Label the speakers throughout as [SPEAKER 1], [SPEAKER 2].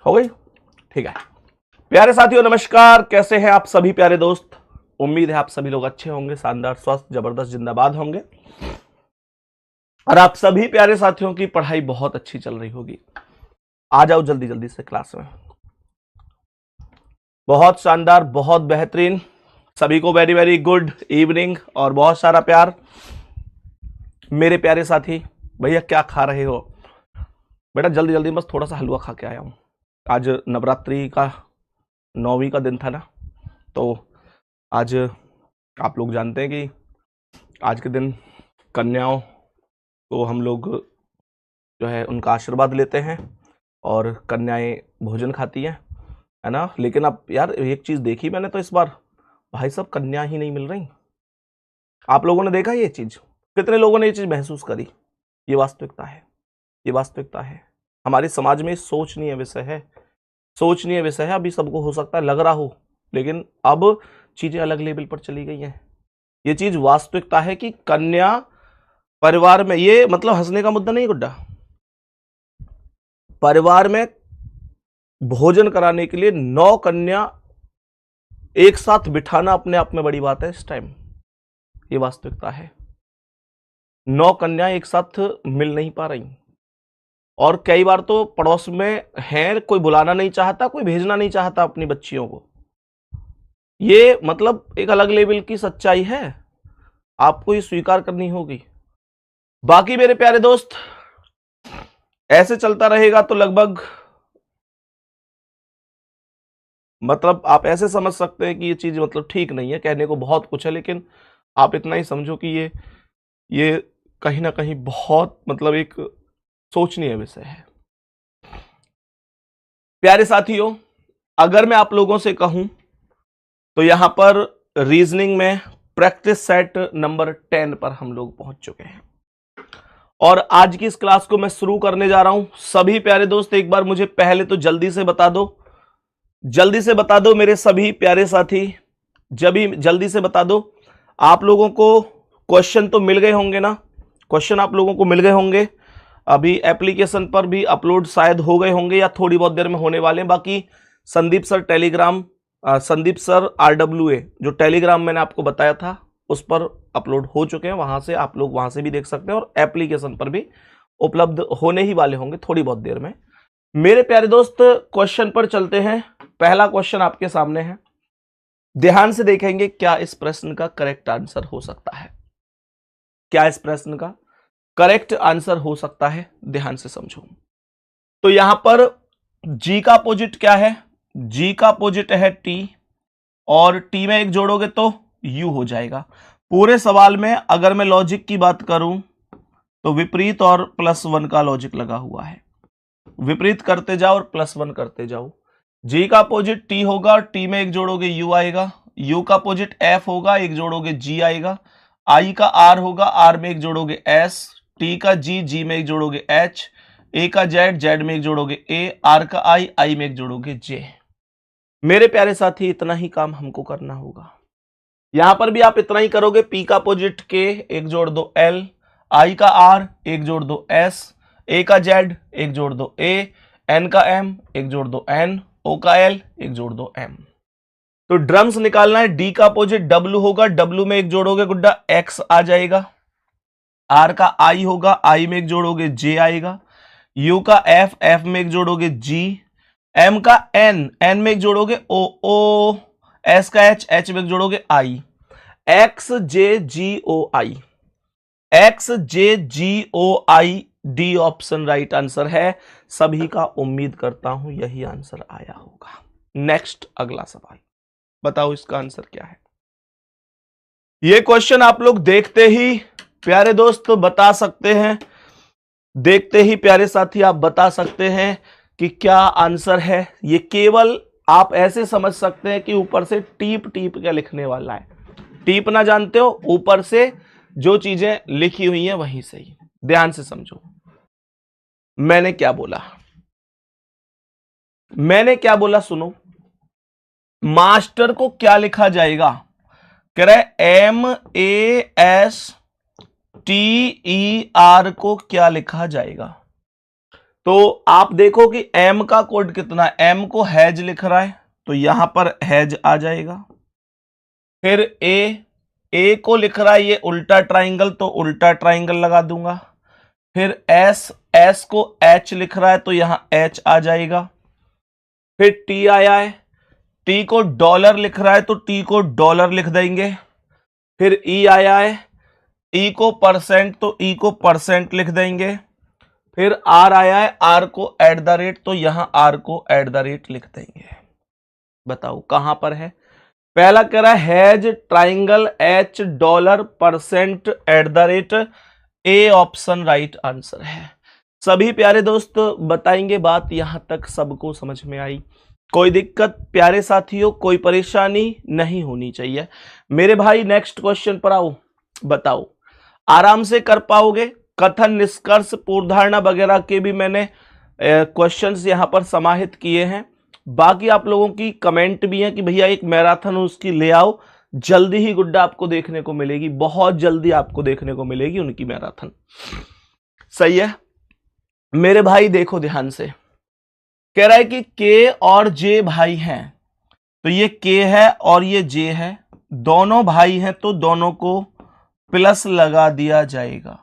[SPEAKER 1] हो गई? ठीक है प्यारे साथियों, नमस्कार। कैसे हैं आप सभी प्यारे दोस्त? उम्मीद है आप सभी लोग अच्छे होंगे, शानदार, स्वस्थ, जबरदस्त, जिंदाबाद होंगे और आप सभी प्यारे साथियों की पढ़ाई बहुत अच्छी चल रही होगी। आ जाओ जल्दी जल्दी से क्लास में। बहुत शानदार, बहुत बेहतरीन। सभी को वेरी वेरी गुड इवनिंग और बहुत सारा प्यार। मेरे प्यारे साथी, भैया क्या खा रहे हो? बेटा जल्दी जल्दी, बस थोड़ा सा हलवा खा के आया हूं। आज नवरात्रि का 9वीं का दिन था ना, तो आज आप लोग जानते हैं कि आज के दिन कन्याओं को हम लोग जो है उनका आशीर्वाद लेते हैं और कन्याएं भोजन खाती हैं, है ना। लेकिन अब यार एक चीज देखी मैंने तो इस बार, भाई सब कन्या ही नहीं मिल रही। आप लोगों ने देखा ये चीज? कितने लोगों ने ये चीज महसूस करी? ये वास्तविकता है, ये वास्तविकता है। हमारे समाज में सोचनीय विषय है, सोचनीय विषय है। अभी सबको हो सकता है लग रहा हो, लेकिन अब चीजें अलग लेवल पर चली गई हैं। ये चीज वास्तविकता है कि कन्या परिवार में, ये मतलब हंसने का मुद्दा नहीं गुड्डा, परिवार में भोजन कराने के लिए 9 कन्या एक साथ बिठाना अपने आप में बड़ी बात है इस टाइम। ये वास्तविकता है। 9 कन्या एक साथ मिल नहीं पा रही और कई बार तो पड़ोस में है, कोई बुलाना नहीं चाहता, कोई भेजना नहीं चाहता अपनी बच्चियों को। ये मतलब एक अलग लेवल की सच्चाई है, आपको ये स्वीकार करनी होगी। बाकी मेरे प्यारे दोस्त, ऐसे चलता रहेगा तो लगभग मतलब आप ऐसे समझ सकते हैं कि ये चीज मतलब ठीक नहीं है। कहने को बहुत कुछ है, लेकिन आप इतना ही समझो कि ये कहीं ना कहीं बहुत मतलब एक सोचनीय विषय है। प्यारे साथियों, अगर मैं आप लोगों से कहूं तो यहां पर रीजनिंग में प्रैक्टिस सेट नंबर 10 पर हम लोग पहुंच चुके हैं और आज की इस क्लास को मैं शुरू करने जा रहा हूं। सभी प्यारे दोस्त एक बार मुझे पहले तो जल्दी से बता दो, जल्दी से बता दो मेरे सभी प्यारे साथी, जल्दी से बता दो, आप लोगों को क्वेश्चन तो मिल गए होंगे ना? क्वेश्चन आप लोगों को मिल गए होंगे। अभी एप्लीकेशन पर भी अपलोड शायद हो गए होंगे या थोड़ी बहुत देर में होने वाले हैं। बाकी Sandeep sir Telegram, Sandeep sir RWA जो टेलीग्राम मैंने आपको बताया था उस पर अपलोड हो चुके हैं। वहां से आप लोग वहां से भी देख सकते हैं और एप्लीकेशन पर भी उपलब्ध होने ही वाले होंगे थोड़ी बहुत देर में। मेरे प्यारे दोस्त, क्वेश्चन पर चलते हैं। पहला क्वेश्चन आपके सामने है, ध्यान से देखेंगे क्या इस प्रश्न का करेक्ट आंसर हो सकता है। क्या इस प्रश्न का करेक्ट आंसर हो सकता है, ध्यान से समझो। तो यहां पर जी का अपोजिट क्या है? जी का अपोजिट है टी और टी में एक जोड़ोगे तो यू हो जाएगा। पूरे सवाल में अगर मैं लॉजिक की बात करूं तो विपरीत और +1 का लॉजिक लगा हुआ है। विपरीत करते जाओ और +1 करते जाओ। जी का अपोजिट टी होगा, टी में एक जोड़ोगे यू आएगा। यू का अपोजिट एफ होगा, एक जोड़ोगे जी आएगा। आई का आर होगा, आर में एक जोड़ोगे एस। टी का जी, जी में एक जोड़ोगे एच। ए का जेड, जेड में एक जोड़ोगे ए। आर का आई, आई में एक जोड़ोगे जे। मेरे प्यारे साथी, इतना ही काम हमको करना होगा। यहां पर भी आप इतना ही करोगे। पी का अपोजिट के, एक जोड़ दो एल। आई का आर, एक जोड़ दो एस। ए का जेड, एक जोड़ दो ए। एन का एम, एक जोड़ दो एन। ओ का एल, एक जोड़ दो एम। तो ड्रम्स निकालना है। डी का अपोजिट डब्ल्यू होगा, डब्ल्यू में एक जोड़ोगे गुड्डा एक्स आ जाएगा। आर का आई होगा, आई में एक जोड़ोगे जे आएगा। यू का एफ, एफ में एक जोड़ोगे जी। एम का एन, एन में एक जोड़ोगे ओ, ओ। एस का एच, एच में एक जोड़ोगे आई। एक्स जे जी ओ आई, एक्स जे जी ओ आई। डी ऑप्शन राइट आंसर है। सभी का उम्मीद करता हूं यही आंसर आया होगा। नेक्स्ट अगला सवाल, बताओ इसका आंसर क्या है। ये क्वेश्चन आप लोग देखते ही प्यारे दोस्त बता सकते हैं, देखते ही प्यारे साथी आप बता सकते हैं कि क्या आंसर है। ये केवल आप ऐसे समझ सकते हैं कि ऊपर से टीप टीप के लिखने वाला है। टीप ना जानते हो, ऊपर से जो चीजें लिखी हुई हैं वहीं सही। ध्यान से समझो मैंने क्या बोला, मैंने क्या बोला सुनो। मास्टर को क्या लिखा जाएगा? कह रहे MASTER को क्या लिखा जाएगा? तो आप देखो कि एम का कोड कितना है, एम को हैज लिख रहा है तो यहां पर हैज आ जाएगा। फिर ए को लिख रहा है ये उल्टा ट्राइंगल तो उल्टा ट्राइंगल लगा दूंगा। फिर एस को एच लिख रहा है तो यहां एच आ जाएगा। फिर टी आया है, टी को डॉलर लिख रहा है तो टी को डॉलर लिख देंगे। फिर ई आया है, ई को परसेंट तो ई को परसेंट लिख देंगे। फिर आर आया है, आर को एट द रेट तो यहां आर को एट द रेट लिख देंगे। बताओ कहां पर है। पहला कह रहा है has triangle H dollar percent eight the rate, A option right answer है। सभी प्यारे दोस्त बताएंगे बात यहां तक सबको समझ में आई, कोई दिक्कत प्यारे साथियों, कोई परेशानी नहीं होनी चाहिए मेरे भाई। नेक्स्ट क्वेश्चन पर आओ, बताओ आराम से कर पाओगे। कथन, निष्कर्ष, पूर्वधारणा वगैरह के भी मैंने क्वेश्चंस यहां पर समाहित किए हैं। बाकी आप लोगों की कमेंट भी है कि भैया एक मैराथन उसकी ले आओ, जल्दी ही गुड्डा आपको देखने को मिलेगी, बहुत जल्दी आपको देखने को मिलेगी उनकी मैराथन। सही है मेरे भाई, देखो ध्यान से। कह रहा है कि के और जे भाई हैं, तो ये के है और ये जे है, दोनों भाई हैं तो दोनों को प्लस लगा दिया जाएगा।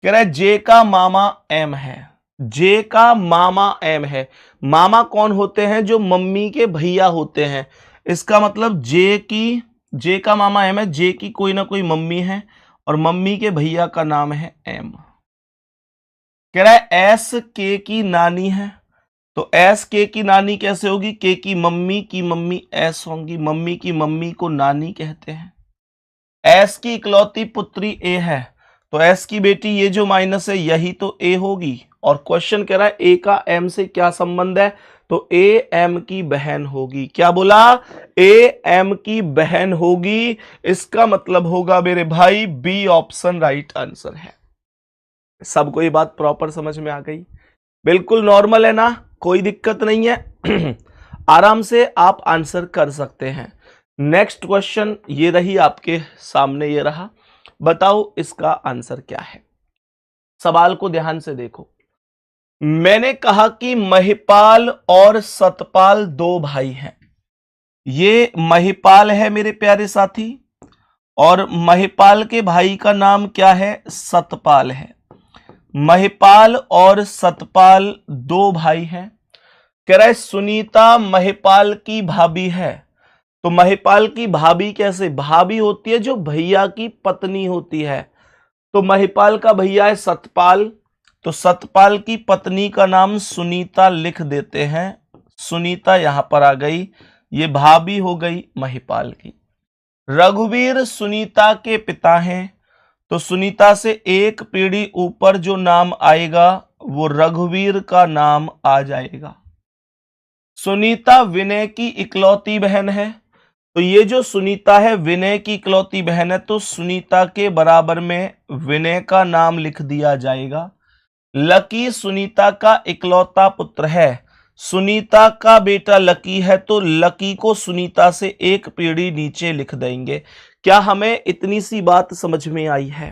[SPEAKER 1] कह रहा है जे का मामा एम है, जे का मामा एम है। मामा कौन होते हैं, जो मम्मी के भैया होते हैं। इसका मतलब जे का मामा एम है, जे की कोई ना कोई मम्मी है और मम्मी के भैया का नाम है एम। कह रहा है एस के की नानी है, तो एस के की नानी कैसे होगी, के की मम्मी एस होंगी, मम्मी की मम्मी को नानी कहते हैं। एस की इकलौती पुत्री ए है, तो एस की बेटी ये जो माइनस है यही तो ए होगी। और क्वेश्चन कह रहा है ए का एम से क्या संबंध है, तो ए एम की बहन होगी। क्या बोला, ए एम की बहन होगी। इसका मतलब होगा मेरे भाई बी ऑप्शन राइट आंसर है। सबको ये बात प्रॉपर समझ में आ गई, बिल्कुल नॉर्मल है ना, कोई दिक्कत नहीं है। आराम से आप आंसर कर सकते हैं। नेक्स्ट क्वेश्चन ये रही आपके सामने, ये रहा, बताओ इसका आंसर क्या है। सवाल को ध्यान से देखो। मैंने कहा कि महिपाल और सतपाल दो भाई हैं। ये महिपाल है मेरे प्यारे साथी, और महिपाल के भाई का नाम क्या है, सतपाल है। महिपाल और सतपाल दो भाई हैं। कह रहा है सुनीता महिपाल की भाभी है, तो महिपाल की भाभी कैसे, भाभी होती है जो भैया की पत्नी होती है। तो महिपाल का भैया है सतपाल, तो सतपाल की पत्नी का नाम सुनीता लिख देते हैं। सुनीता यहां पर आ गई, ये भाभी हो गई महिपाल की। रघुवीर सुनीता के पिता हैं, तो सुनीता से एक पीढ़ी ऊपर जो नाम आएगा वो रघुवीर का नाम आ जाएगा। सुनीता विनय की इकलौती बहन है, तो ये जो सुनीता है विनय की इकलौती बहन है, तो सुनीता के बराबर में विनय का नाम लिख दिया जाएगा। लकी सुनीता का इकलौता पुत्र है, सुनीता का बेटा लकी है, तो लकी को सुनीता से एक पीढ़ी नीचे लिख देंगे। क्या हमें इतनी सी बात समझ में आई है।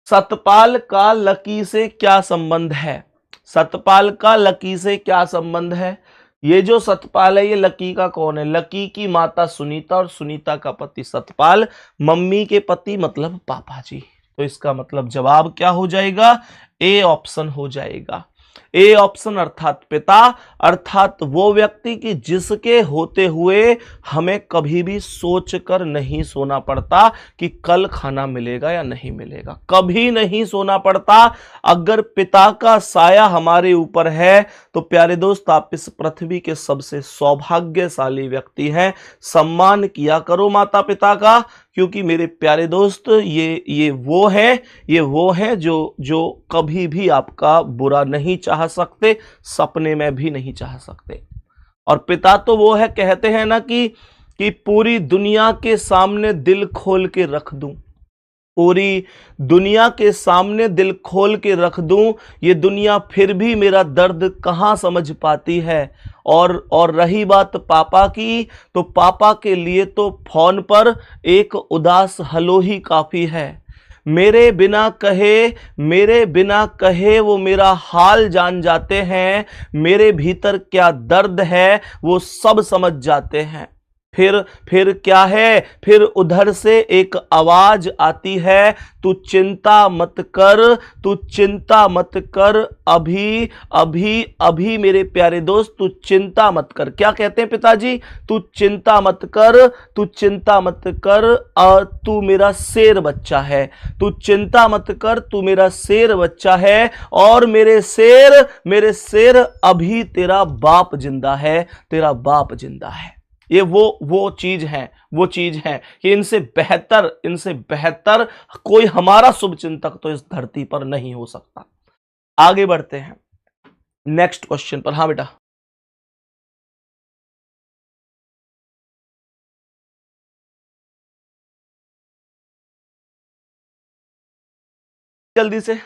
[SPEAKER 1] सतपाल का लकी से क्या संबंध है, सतपाल का लकी से क्या संबंध है। ये जो सतपाल है ये लकी का कौन है, लकी की माता सुनीता और सुनीता का पति सतपाल, मम्मी के पति मतलब पापा जी। तो इसका मतलब जवाब क्या हो जाएगा, ए ऑप्शन हो जाएगा। ए ऑप्शन अर्थात पिता, अर्थात वो व्यक्ति कि जिसके होते हुए हमें कभी भी सोचकर नहीं सोना पड़ता कि कल खाना मिलेगा या नहीं मिलेगा, कभी नहीं सोना पड़ता। अगर पिता का साया हमारे ऊपर है तो प्यारे दोस्त आप इस पृथ्वी के सबसे सौभाग्यशाली व्यक्ति हैं। सम्मान किया करो माता पिता का, क्योंकि मेरे प्यारे दोस्त ये वो है जो कभी भी आपका बुरा नहीं चाह सकते, सपने में भी नहीं चाह सकते। और पिता तो वो है, कहते हैं ना कि पूरी दुनिया के सामने दिल खोल के रख दूं, पूरी दुनिया के सामने दिल खोल के रख दूं, ये दुनिया फिर भी मेरा दर्द कहां समझ पाती है। और रही बात पापा की, तो पापा के लिए तो फोन पर एक उदास हेलो ही काफी है। मेरे बिना कहे वो मेरा हाल जान जाते हैं, मेरे भीतर क्या दर्द है वो सब समझ जाते हैं। फिर क्या है, फिर उधर से एक आवाज आती है, तू चिंता मत कर, अभी अभी अभी मेरे प्यारे दोस्त तू चिंता मत कर। क्या कहते हैं पिताजी? तू चिंता मत कर, तू मेरा शेर बच्चा है, तू चिंता मत कर, तू मेरा शेर बच्चा है, और मेरे शेर अभी तेरा बाप जिंदा है, तेरा बाप जिंदा है। ये वो चीज है कि इनसे बेहतर कोई हमारा शुभचिंतक तो इस धरती पर नहीं हो सकता। आगे बढ़ते हैं नेक्स्ट क्वेश्चन पर। हाँ बेटा, जल्दी से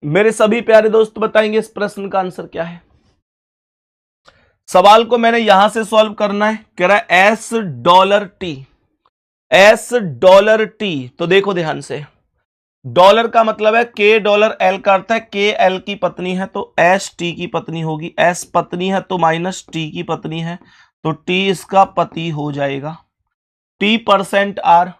[SPEAKER 1] मेरे सभी प्यारे दोस्त बताएंगे इस प्रश्न का आंसर क्या है। सवाल को मैंने यहां से सॉल्व करना है। कह रहा है $S। तो देखो ध्यान से, डॉलर का मतलब है के डॉलर, एल का अर्थ है के एल की पत्नी है तो एस टी की पत्नी होगी, एस पत्नी है तो माइनस टी की पत्नी है तो टी इसका पति हो जाएगा। टी परसेंट आर,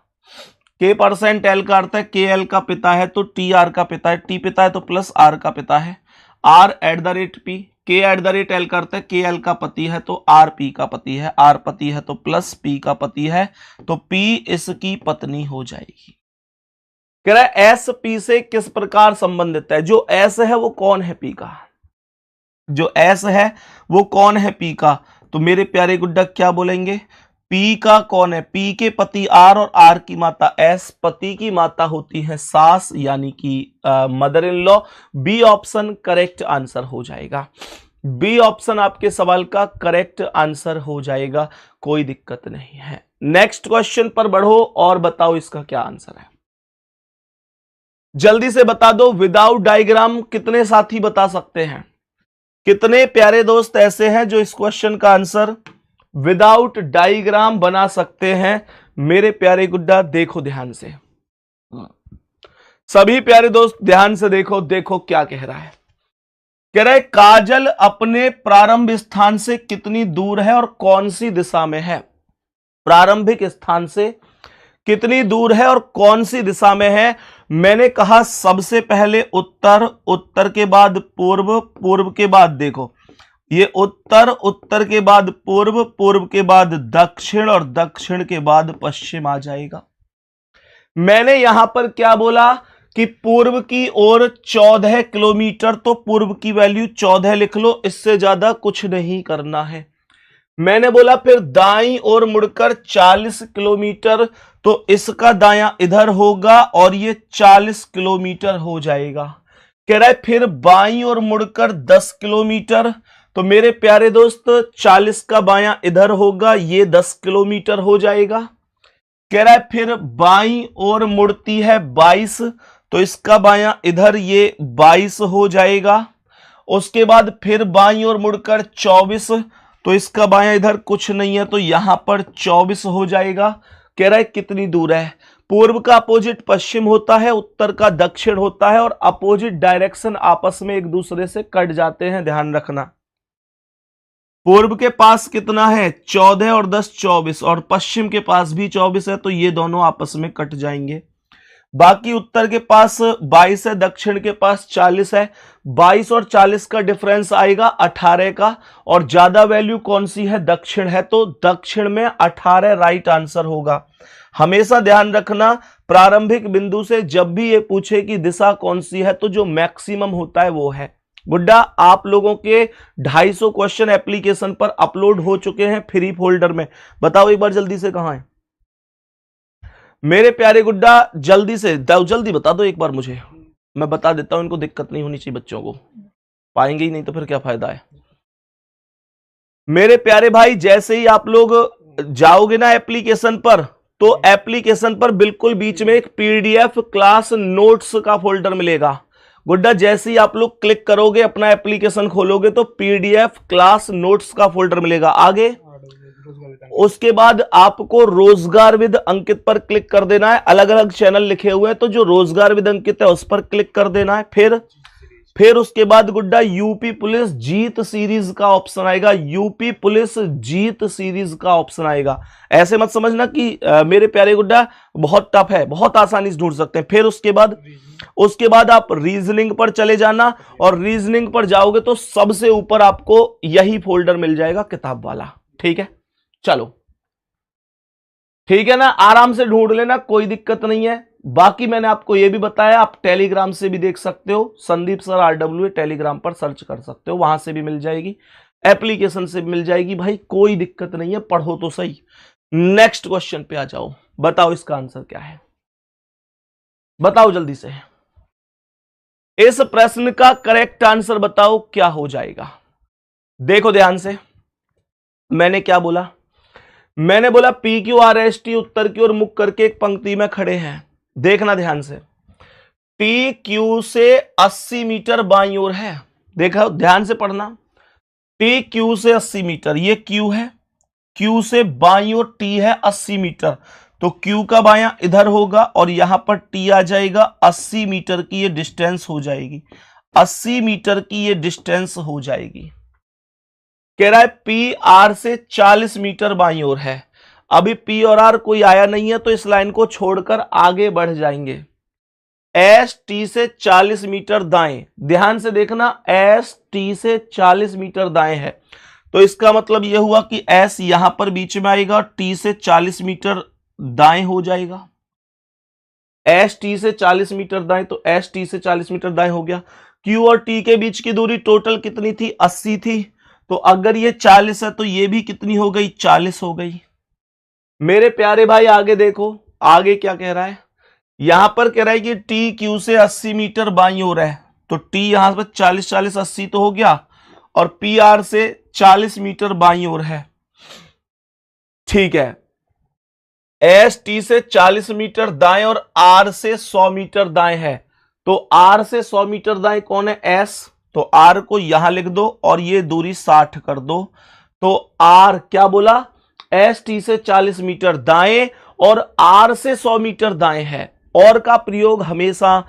[SPEAKER 1] के परसेंट एल का अर्थ है के एल का पिता है तो टी आर का पिता है, टी पिता है तो प्लस आर का पिता है। R at the rate P, K at the rate L करते हैं, के एल का पति है तो आर पी का पति है, आर पति है तो प्लस पी का पति है तो पी इसकी पत्नी हो जाएगी। कह रहा है एस पी से किस प्रकार संबंधित है? जो एस है वो कौन है पी का? जो एस है वो कौन है पी का? तो मेरे प्यारे गुड्डा क्या बोलेंगे? पी का कौन है? पी के पति आर और आर की माता एस, पति की माता होती है सास यानी कि mother in law. B option correct answer हो जाएगा। बी ऑप्शन आपके सवाल का करेक्ट आंसर हो जाएगा, कोई दिक्कत नहीं है। नेक्स्ट क्वेश्चन पर बढ़ो और बताओ इसका क्या आंसर है। जल्दी से बता दो, विदाउट डायग्राम कितने साथी बता सकते हैं? कितने प्यारे दोस्त ऐसे हैं जो इस क्वेश्चन का आंसर विदाउट डायग्राम बना सकते हैं? मेरे प्यारे गुड्डा देखो ध्यान से, सभी प्यारे दोस्त ध्यान से देखो क्या कह रहा है। कह रहा है काजल अपने प्रारंभ स्थान से कितनी दूर है और कौन सी दिशा में है? प्रारंभिक स्थान से कितनी दूर है और कौन सी दिशा में है? मैंने कहा सबसे पहले उत्तर, उत्तर के बाद पूर्व, पूर्व के बाद देखो ये उत्तर, उत्तर के बाद पूर्व, पूर्व के बाद दक्षिण और दक्षिण के बाद पश्चिम आ जाएगा। मैंने यहां पर क्या बोला कि पूर्व की ओर 14 किलोमीटर, तो पूर्व की वैल्यू 14 लिख लो, इससे ज्यादा कुछ नहीं करना है। मैंने बोला फिर दाईं ओर मुड़कर 40 किलोमीटर, तो इसका दायां इधर होगा और ये 40 किलोमीटर हो जाएगा। कह रहा है फिर बाईं ओर मुड़कर 10 किलोमीटर, तो मेरे प्यारे दोस्त 40 का बायां इधर होगा, ये 10 किलोमीटर हो जाएगा। कह रहा है फिर बाईं ओर मुड़ती है 22, तो इसका बायां इधर ये 22 हो जाएगा। उसके बाद फिर बाईं ओर मुड़कर 24, तो इसका बायां इधर कुछ नहीं है तो यहां पर 24 हो जाएगा। कह रहा है कितनी दूर है? पूर्व का अपोजिट पश्चिम होता है, उत्तर का दक्षिण होता है, और अपोजिट डायरेक्शन आपस में एक दूसरे से कट जाते हैं, ध्यान रखना। पूर्व के पास कितना है? 14 और 10 24, और पश्चिम के पास भी 24 है, तो ये दोनों आपस में कट जाएंगे। बाकी उत्तर के पास 22 है, दक्षिण के पास 40 है, 22 और 40 का डिफरेंस आएगा 18 का, और ज्यादा वैल्यू कौन सी है? दक्षिण है, तो दक्षिण में 18 राइट आंसर होगा। हमेशा ध्यान रखना, प्रारंभिक बिंदु से जब भी ये पूछे कि दिशा कौन सी है, तो जो मैक्सिमम होता है वो है। गुड्डा आप लोगों के 250 क्वेश्चन एप्लीकेशन पर अपलोड हो चुके हैं फ्री फोल्डर में, बताओ एक बार जल्दी से कहां है मेरे प्यारे गुड्डा? जल्दी से जल्दी बता दो एक बार मुझे, मैं बता देता हूं, इनको दिक्कत नहीं होनी चाहिए, बच्चों को पाएंगे ही नहीं तो फिर क्या फायदा है। मेरे प्यारे भाई जैसे ही आप लोग जाओगे ना एप्लीकेशन पर, तो एप्लीकेशन पर बिल्कुल बीच में एक पीडीएफ क्लास नोट्स का फोल्डर मिलेगा। गुड्डा जैसे ही आप लोग क्लिक करोगे, अपना एप्लीकेशन खोलोगे, तो पीडीएफ क्लास नोट्स का फोल्डर मिलेगा। आगे उसके बाद आपको रोजगार विद अंकित पर क्लिक कर देना है। अलग अलग चैनल लिखे हुए हैं, तो जो रोजगार विद अंकित है उस पर क्लिक कर देना है। फिर उसके बाद गुड्डा यूपी पुलिस जीत सीरीज का ऑप्शन आएगा। यूपी पुलिस जीत सीरीज का ऑप्शन आएगा। ऐसे मत समझना कि मेरे प्यारे गुड्डा बहुत टफ है, बहुत आसानी से ढूंढ सकते हैं। फिर उसके बाद आप रीजनिंग पर चले जाना, और रीजनिंग पर जाओगे तो सबसे ऊपर आपको यही फोल्डर मिल जाएगा, किताब वाला। ठीक है, चलो ठीक है ना, आराम से ढूंढ लेना, कोई दिक्कत नहीं है। बाकी मैंने आपको यह भी बताया, आप टेलीग्राम से भी देख सकते हो, संदीप सर RWA टेलीग्राम पर सर्च कर सकते हो, वहां से भी मिल जाएगी, एप्लीकेशन से भी मिल जाएगी। भाई कोई दिक्कत नहीं है, पढ़ो तो सही। नेक्स्ट क्वेश्चन पे आ जाओ, बताओ इसका आंसर क्या है, बताओ जल्दी से। इस प्रश्न का करेक्ट आंसर बताओ क्या हो जाएगा। देखो ध्यान से, मैंने क्या बोला, मैंने बोला PQRST उत्तर की ओर मुख करके एक पंक्ति में खड़े हैं। देखना ध्यान से, TQ से 80 मीटर बाईं ओर है। देखा, ध्यान से पढ़ना, TQ से 80 मीटर, ये Q है, Q से बाईं ओर T है 80 मीटर, तो Q का बायां इधर होगा और यहां पर T आ जाएगा। 80 मीटर की ये डिस्टेंस हो जाएगी, 80 मीटर की ये डिस्टेंस हो जाएगी। कह रहा है PR से 40 मीटर बाईं ओर है। अभी P और R कोई आया नहीं है, तो इस लाइन को छोड़कर आगे बढ़ जाएंगे। ST से 40 मीटर दाएं, ध्यान से देखना, ST से 40 मीटर दाएं है, तो इसका मतलब यह हुआ कि S यहां पर बीच में आएगा, T से 40 मीटर दाएं हो जाएगा। ST से 40 मीटर दाएं, तो ST से 40 मीटर दाएं हो गया। Q और T के बीच की दूरी टोटल कितनी थी, 80 थी, तो अगर ये 40 है तो ये भी कितनी हो गई, 40 हो गई। मेरे प्यारे भाई आगे देखो, आगे क्या कह रहा है, यहां पर कह रहा है कि TQ से 80 मीटर बाईं ओर है, तो T यहां पर 40 40 80 तो हो गया, और PR से 40 मीटर बाईं ओर है। ठीक है, ST से 40 मीटर दाएं और R से 100 मीटर दाएं है, तो R से 100 मीटर दाएं कौन है, S, तो R को यहां लिख दो और ये दूरी 60 कर दो। तो R क्या बोला, ST से 40 मीटर दाएं और R से 100 मीटर दाएं है। और का प्रयोग हमेशा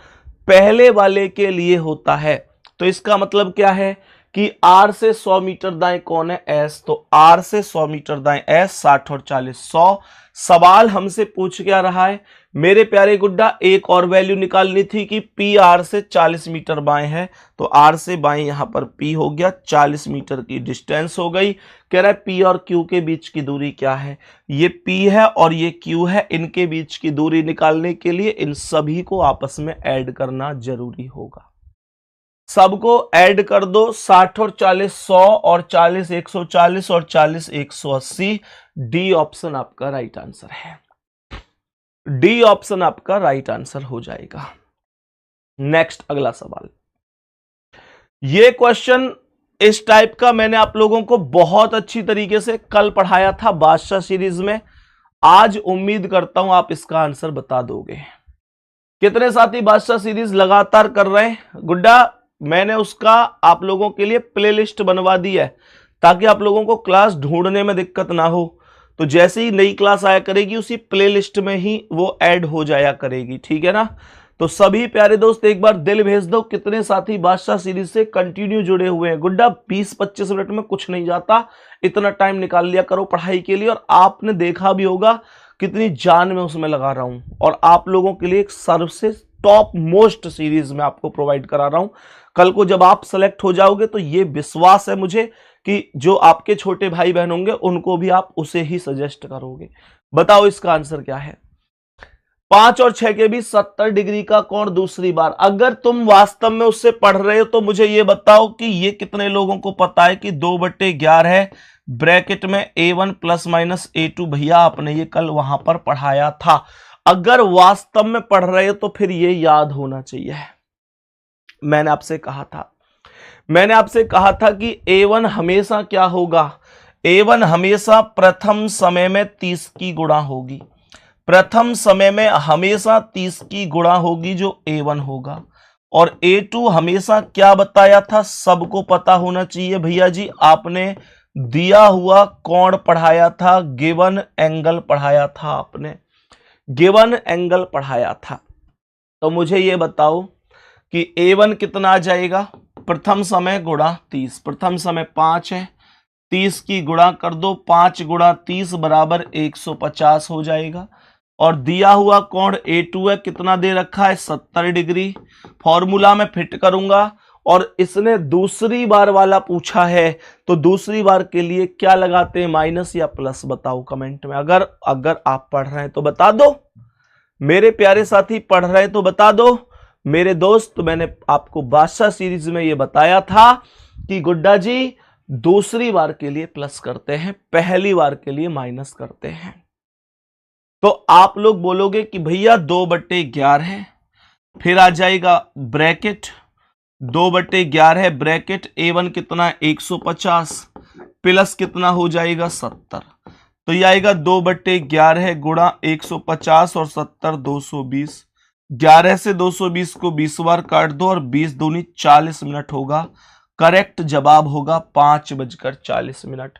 [SPEAKER 1] पहले वाले के लिए होता है, तो इसका मतलब क्या है कि R से 100 मीटर दाएं कौन है, S, तो R से 100 मीटर दाएं S, 60 और 40 100। सवाल हमसे पूछ क्या रहा है मेरे प्यारे गुड्डा, एक और वैल्यू निकालनी थी कि PR से 40 मीटर बाएं है, तो R से बाएं यहां पर P हो गया, 40 मीटर की डिस्टेंस हो गई। कह रहा है P और Q के बीच की दूरी क्या है, ये P है और ये Q है, इनके बीच की दूरी निकालने के लिए इन सभी को आपस में ऐड करना जरूरी होगा। सबको ऐड कर दो, 60 और 40 100 और 40 140 और 40 180। डी ऑप्शन आपका राइट आंसर है, डी ऑप्शन आपका राइट आंसर हो जाएगा। नेक्स्ट अगला सवाल, ये क्वेश्चन इस टाइप का मैंने आप लोगों को बहुत अच्छी तरीके से कल पढ़ाया था बादशाह सीरीज में। आज उम्मीद करता हूं आप इसका आंसर बता दोगे। कितने साथी बादशाह सीरीज लगातार कर रहे हैं गुड्डा, मैंने उसका आप लोगों के लिए प्लेलिस्ट बनवा दी है ताकि आप लोगों को क्लास ढूंढने में दिक्कत ना हो। तो जैसे ही नई क्लास आया करेगी उसी प्लेलिस्ट में ही वो ऐड हो जाया करेगी, ठीक है ना। तो सभी प्यारे दोस्त एक बार दिल भेज दो, कितने साथी बादशाह सीरीज से कंटिन्यू जुड़े हुए हैं। गुड्डा 20-25 मिनट में कुछ नहीं जाता, इतना टाइम निकाल लिया करो पढ़ाई के लिए। और आपने देखा भी होगा कितनी जान में उसमें लगा रहा हूं, और आप लोगों के लिए एक सबसे टॉप मोस्ट सीरीज में आपको प्रोवाइड करा रहा हूं। कल को जब आप सेलेक्ट हो जाओगे तो ये विश्वास है मुझे कि जो आपके छोटे भाई बहन होंगे उनको भी आप उसे ही सजेस्ट करोगे। बताओ इसका आंसर क्या है। 5 और 6 के बीच 70 डिग्री का कोण दूसरी बार। अगर तुम वास्तव में उससे पढ़ रहे हो तो मुझे ये बताओ कि ये कितने लोगों को पता है कि 2/11 है, ब्रैकेट में A1 प्लस माइनस A2। भैया आपने ये कल वहां पर पढ़ाया था। अगर वास्तव में पढ़ रहे हो तो फिर ये याद होना चाहिए। मैंने आपसे कहा था कि A1 हमेशा क्या होगा, A1 हमेशा प्रथम समय में 30 की गुणा होगी। प्रथम समय में हमेशा 30 की गुणा होगी जो A1 होगा। और A2 हमेशा क्या बताया था, सबको पता होना चाहिए भैया जी, आपने दिया हुआ कोण पढ़ाया था, गिवन एंगल पढ़ाया था, आपने गिवन एंगल पढ़ाया था। तो मुझे ये बताओ कि A1 कितना आ जाएगा, प्रथम समय गुणा 30, प्रथम समय 5 है, 30 की गुणा कर दो, 5 गुणा 30 बराबर 150 हो जाएगा। और दिया हुआ कोण A2 है, कितना दे रखा है 70 डिग्री। फॉर्मूला में फिट करूंगा और इसने दूसरी बार वाला पूछा है, तो दूसरी बार के लिए क्या लगाते हैं, माइनस या प्लस, बताओ कमेंट में। अगर आप पढ़ रहे हैं तो बता दो, मेरे प्यारे साथी पढ़ रहे हैं तो बता दो। मेरे दोस्त, मैंने आपको बादशाह सीरीज में यह बताया था कि गुड्डा जी दूसरी बार के लिए प्लस करते हैं, पहली बार के लिए माइनस करते हैं। तो आप लोग बोलोगे कि भैया 2/11 है, फिर आ जाएगा ब्रैकेट 2/11 है, ब्रैकेट A1 कितना है 150 प्लस कितना हो जाएगा 70, तो ये आएगा 2/11 है गुणा 150 और 70 220। 11 से 220 को 20 बार काट दो और 20 दूनी 40 मिनट होगा। करेक्ट जवाब होगा 5:40।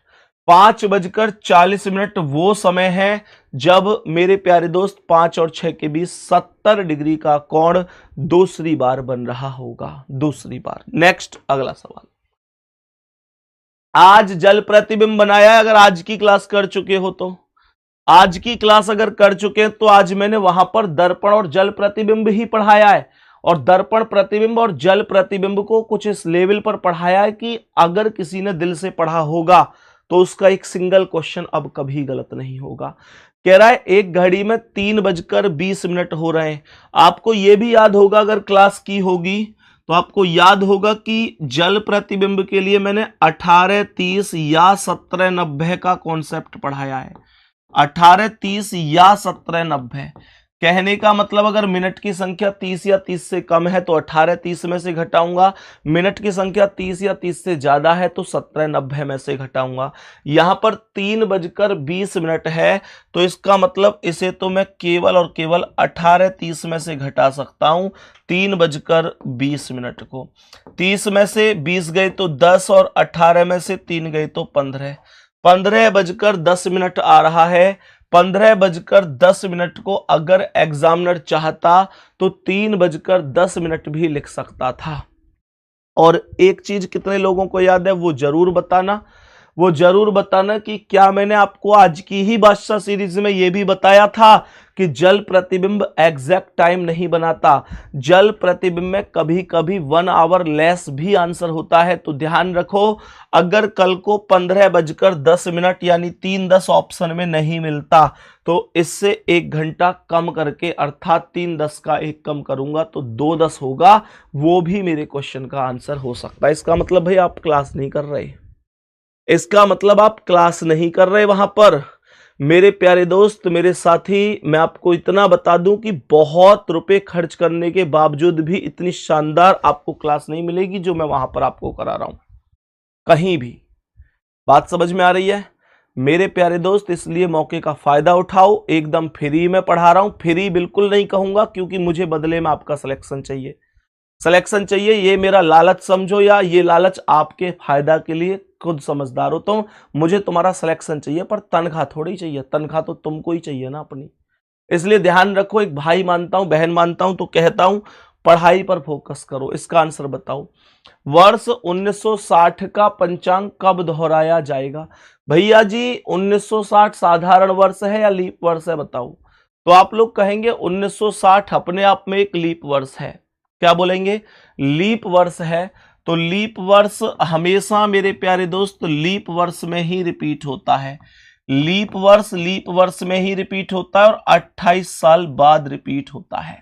[SPEAKER 1] 5:40 वो समय है जब मेरे प्यारे दोस्त 5 और 6 के बीच 70 डिग्री का कोण दूसरी बार बन रहा होगा, दूसरी बार। नेक्स्ट अगला सवाल, आज जल प्रतिबिंब बनाया है। अगर आज की क्लास कर चुके हो तो, आज की क्लास अगर कर चुके हैं तो आज मैंने वहां पर दर्पण और जल प्रतिबिंब ही पढ़ाया है, और दर्पण प्रतिबिंब और जल प्रतिबिंब को कुछ इस लेवल पर पढ़ाया है कि अगर किसी ने दिल से पढ़ा होगा तो उसका एक सिंगल क्वेश्चन अब कभी गलत नहीं होगा। कह रहा है एक घड़ी में 3:20 हो रहे हैं। आपको यह भी याद होगा, अगर क्लास की होगी तो आपको याद होगा कि जल प्रतिबिंब के लिए मैंने 18:30 या 17:90 का कॉन्सेप्ट पढ़ाया है। 18:30 या 17:90 कहने का मतलब, अगर मिनट की संख्या 30 या 30 से कम है तो 18:30 में से घटाऊंगा, मिनट की संख्या 30 या 30 से ज्यादा है तो 17:90 में से घटाऊंगा। यहां पर 3:20 है, तो इसका मतलब इसे तो मैं केवल और केवल 18:30 में से घटा सकता हूं। 3:20 को 30 में से 20 गए तो 10 और 18 में से 3 गए तो 15। 15:10 आ रहा है। 15:10 को अगर एग्जामिनर चाहता तो 3:10 भी लिख सकता था। और एक चीज कितने लोगों को याद है वो जरूर बताना, वो जरूर बताना कि क्या मैंने आपको आज की ही बादशाह सीरीज में यह भी बताया था कि जल प्रतिबिंब एग्जैक्ट टाइम नहीं बनाता, जल प्रतिबिंब में कभी कभी 1 आवर लेस भी आंसर होता है। तो ध्यान रखो, अगर कल को 15:10 यानी 3:10 ऑप्शन में नहीं मिलता तो इससे 1 घंटा कम करके, अर्थात 3:10 का 1 कम करूंगा तो 2:10 होगा, वो भी मेरे क्वेश्चन का आंसर हो सकता है। इसका मतलब भाई आप क्लास नहीं कर रहे, इसका मतलब आप क्लास नहीं कर रहे वहां पर। मेरे प्यारे दोस्त, मेरे साथी, मैं आपको इतना बता दूं कि बहुत रुपए खर्च करने के बावजूद भी इतनी शानदार आपको क्लास नहीं मिलेगी जो मैं वहां पर आपको करा रहा हूं, कहीं भी। बात समझ में आ रही है मेरे प्यारे दोस्त? इसलिए मौके का फायदा उठाओ, एकदम फ्री में पढ़ा रहा हूं। फ्री बिल्कुल नहीं कहूंगा, क्योंकि मुझे बदले में आपका सिलेक्शन चाहिए, सिलेक्शन चाहिए। ये मेरा लालच समझो या ये लालच आपके फायदा के लिए, खुद समझदार हो तो मुझे तुम्हारा सिलेक्शन चाहिए, पर तनख्वाह थोड़ी चाहिए, तनख्वाह तो तुमको ही चाहिए ना अपनी। इसलिए ध्यान रखो, एक भाई मानता हूं, बहन मानता हूं, तो कहता हूं पढ़ाई पर फोकस करो। इसका आंसर बताओ, वर्ष 1960 का पंचांग कब दोहराया जाएगा? भैया जी 1960 साधारण वर्ष है या लीप वर्ष है, बताओ। तो आप लोग कहेंगे 1960 अपने आप में एक लीप वर्ष है। क्या बोलेंगे? लीप वर्ष है। तो लीप वर्ष हमेशा मेरे प्यारे दोस्त लीप वर्ष में ही रिपीट होता है। लीप वर्ष में ही रिपीट होता है और 28 साल बाद रिपीट होता है।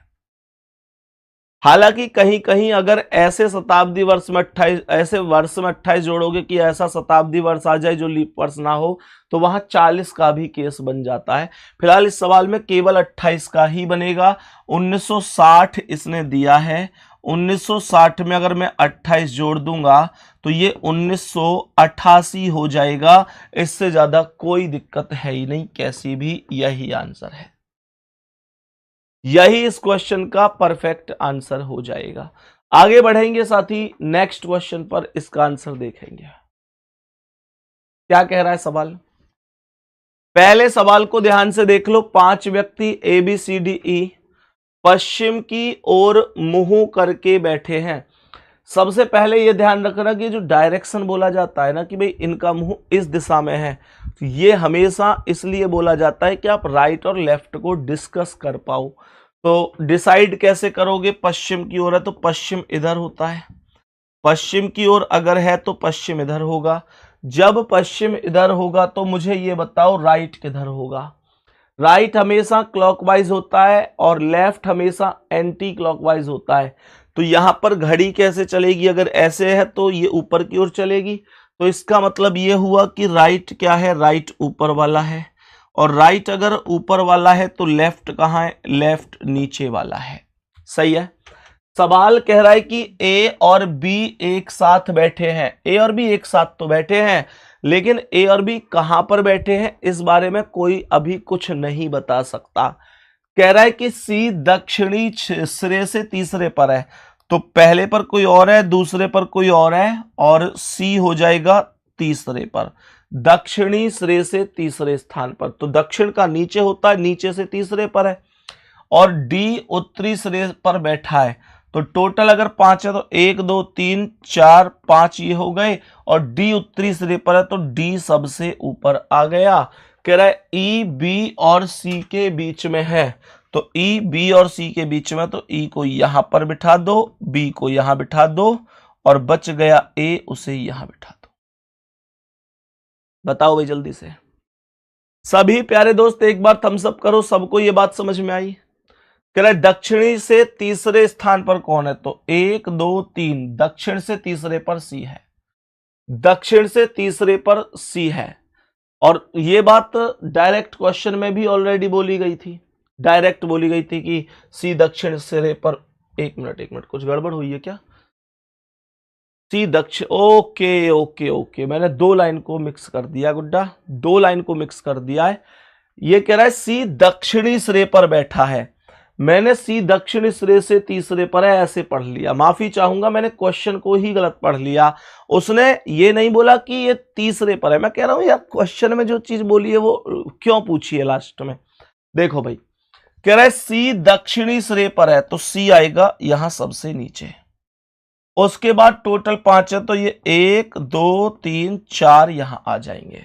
[SPEAKER 1] हालांकि कहीं कहीं अगर ऐसे शताब्दी वर्ष में 28, ऐसे वर्ष में 28 जोड़ोगे कि ऐसा शताब्दी वर्ष आ जाए जो लीप वर्ष ना हो, तो वहां 40 का भी केस बन जाता है। फिलहाल इस सवाल में केवल 28 का ही बनेगा। 1960 इसने दिया है, 1960 में अगर मैं 28 जोड़ दूंगा तो ये 1988 हो जाएगा। इससे ज्यादा कोई दिक्कत है ही नहीं, कैसी भी यही आंसर है, यही इस क्वेश्चन का परफेक्ट आंसर हो जाएगा। आगे बढ़ेंगे साथी, नेक्स्ट क्वेश्चन पर इसका आंसर देखेंगे। क्या कह रहा है सवाल? पहले सवाल को ध्यान से देख लो। 5 व्यक्ति ABCDE पश्चिम की ओर मुंह करके बैठे हैं। सबसे पहले यह ध्यान रखना कि जो डायरेक्शन बोला जाता है ना कि भाई इनका मुंह इस दिशा में है, तो ये हमेशा इसलिए बोला जाता है कि आप राइट और लेफ्ट को डिस्कस कर पाओ। तो डिसाइड कैसे करोगे? पश्चिम की ओर है तो पश्चिम इधर होता है, पश्चिम की ओर अगर है तो पश्चिम इधर होगा। जब पश्चिम इधर होगा तो मुझे ये बताओ राइट किधर होगा? राइट हमेशा क्लॉकवाइज होता है और लेफ्ट हमेशा एंटी क्लॉकवाइज होता है। तो यहां पर घड़ी कैसे चलेगी? अगर ऐसे है तो ये ऊपर की ओर चलेगी, तो इसका मतलब ये हुआ कि राइट क्या है? राइट ऊपर वाला है, और राइट अगर ऊपर वाला है तो लेफ्ट कहाँ है? लेफ्ट नीचे वाला है। सही है। सवाल कह रहा है कि ए और बी एक साथ बैठे हैं। ए और बी एक साथ तो बैठे हैं, लेकिन ए और बी कहां पर बैठे हैं इस बारे में कोई अभी कुछ नहीं बता सकता। कह रहा है कि सी दक्षिणी सिरे से तीसरे पर है, तो पहले पर कोई और है, दूसरे पर कोई और है, और सी हो जाएगा तीसरे पर। दक्षिणी सिरे से तीसरे स्थान पर, तो दक्षिण का नीचे होता है, नीचे से तीसरे पर है। और डी उत्तरी सिरे पर बैठा है, तो टोटल अगर 5 है तो 1 2 3 4 5 ये हो गए, और डी उत्तरी सिरे पर है तो डी सबसे ऊपर आ गया। कह रहा है ई बी और सी के बीच में है, तो ई बी और सी के बीच में, तो ई को यहां पर बिठा दो, बी को यहां बिठा दो, और बच गया ए, उसे यहां बिठा दो। बताओ भाई जल्दी से। सभी प्यारे दोस्त एक बार थम्स अप करो, सबको ये बात समझ में आई? कह रहा है दक्षिणी से तीसरे स्थान पर कौन है? तो 1 2 3 दक्षिण से तीसरे पर सी है, दक्षिण से तीसरे पर सी है। और ये बात डायरेक्ट क्वेश्चन में भी ऑलरेडी बोली गई थी, डायरेक्ट बोली गई थी कि सी दक्षिण सिरे पर। एक मिनट कुछ गड़बड़ हुई है क्या? सी दक्षिण, ओके ओके ओके, मैंने 2 लाइन को मिक्स कर दिया गुड्डा, 2 लाइन को मिक्स कर दिया है। ये कह रहा है सी दक्षिणी सिरे पर बैठा है, मैंने सी दक्षिणी सिरे से तीसरे पर है ऐसे पढ़ लिया। माफी चाहूंगा, मैंने क्वेश्चन को ही गलत पढ़ लिया। उसने ये नहीं बोला कि ये तीसरे पर है। मैं कह रहा हूं यार क्वेश्चन में जो चीज बोली है वो क्यों पूछी है लास्ट में। देखो भाई, कह रहा है सी दक्षिणी सिरे पर है, तो सी आएगा यहां सबसे नीचे। उसके बाद टोटल 5 है, तो ये 1 2 3 4 यहां आ जाएंगे।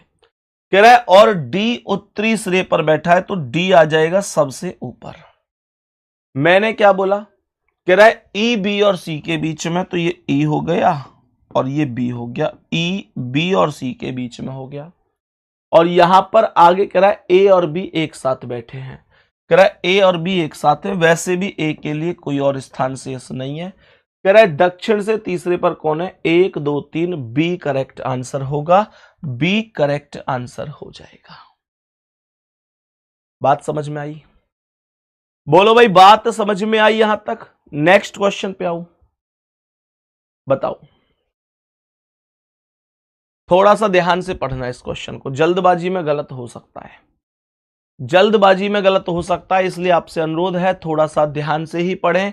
[SPEAKER 1] कह रहा है और डी उत्तरी सिरे पर बैठा है, तो डी आ जाएगा सबसे ऊपर। मैंने क्या बोला? कह रहा है ई बी और सी के बीच में, तो ये ई हो गया और ये बी हो गया, ई बी और सी के बीच में हो गया। और यहां पर आगे कह रहा है ए और बी एक साथ बैठे हैं। कह रहा है ए और बी एक साथ है, वैसे भी ए के लिए कोई और स्थान शेष नहीं है। कह रहा है दक्षिण से तीसरे पर कौन है? 1 2 3 बी करेक्ट आंसर होगा, बी करेक्ट आंसर हो जाएगा। बात समझ में आई? बोलो भाई बात समझ में आई यहां तक? नेक्स्ट क्वेश्चन पे आऊं, बताओ। थोड़ा सा ध्यान से पढ़ना इस क्वेश्चन को, जल्दबाजी में गलत हो सकता है, जल्दबाजी में गलत हो सकता है, इसलिए आपसे अनुरोध है थोड़ा सा ध्यान से ही पढ़ें।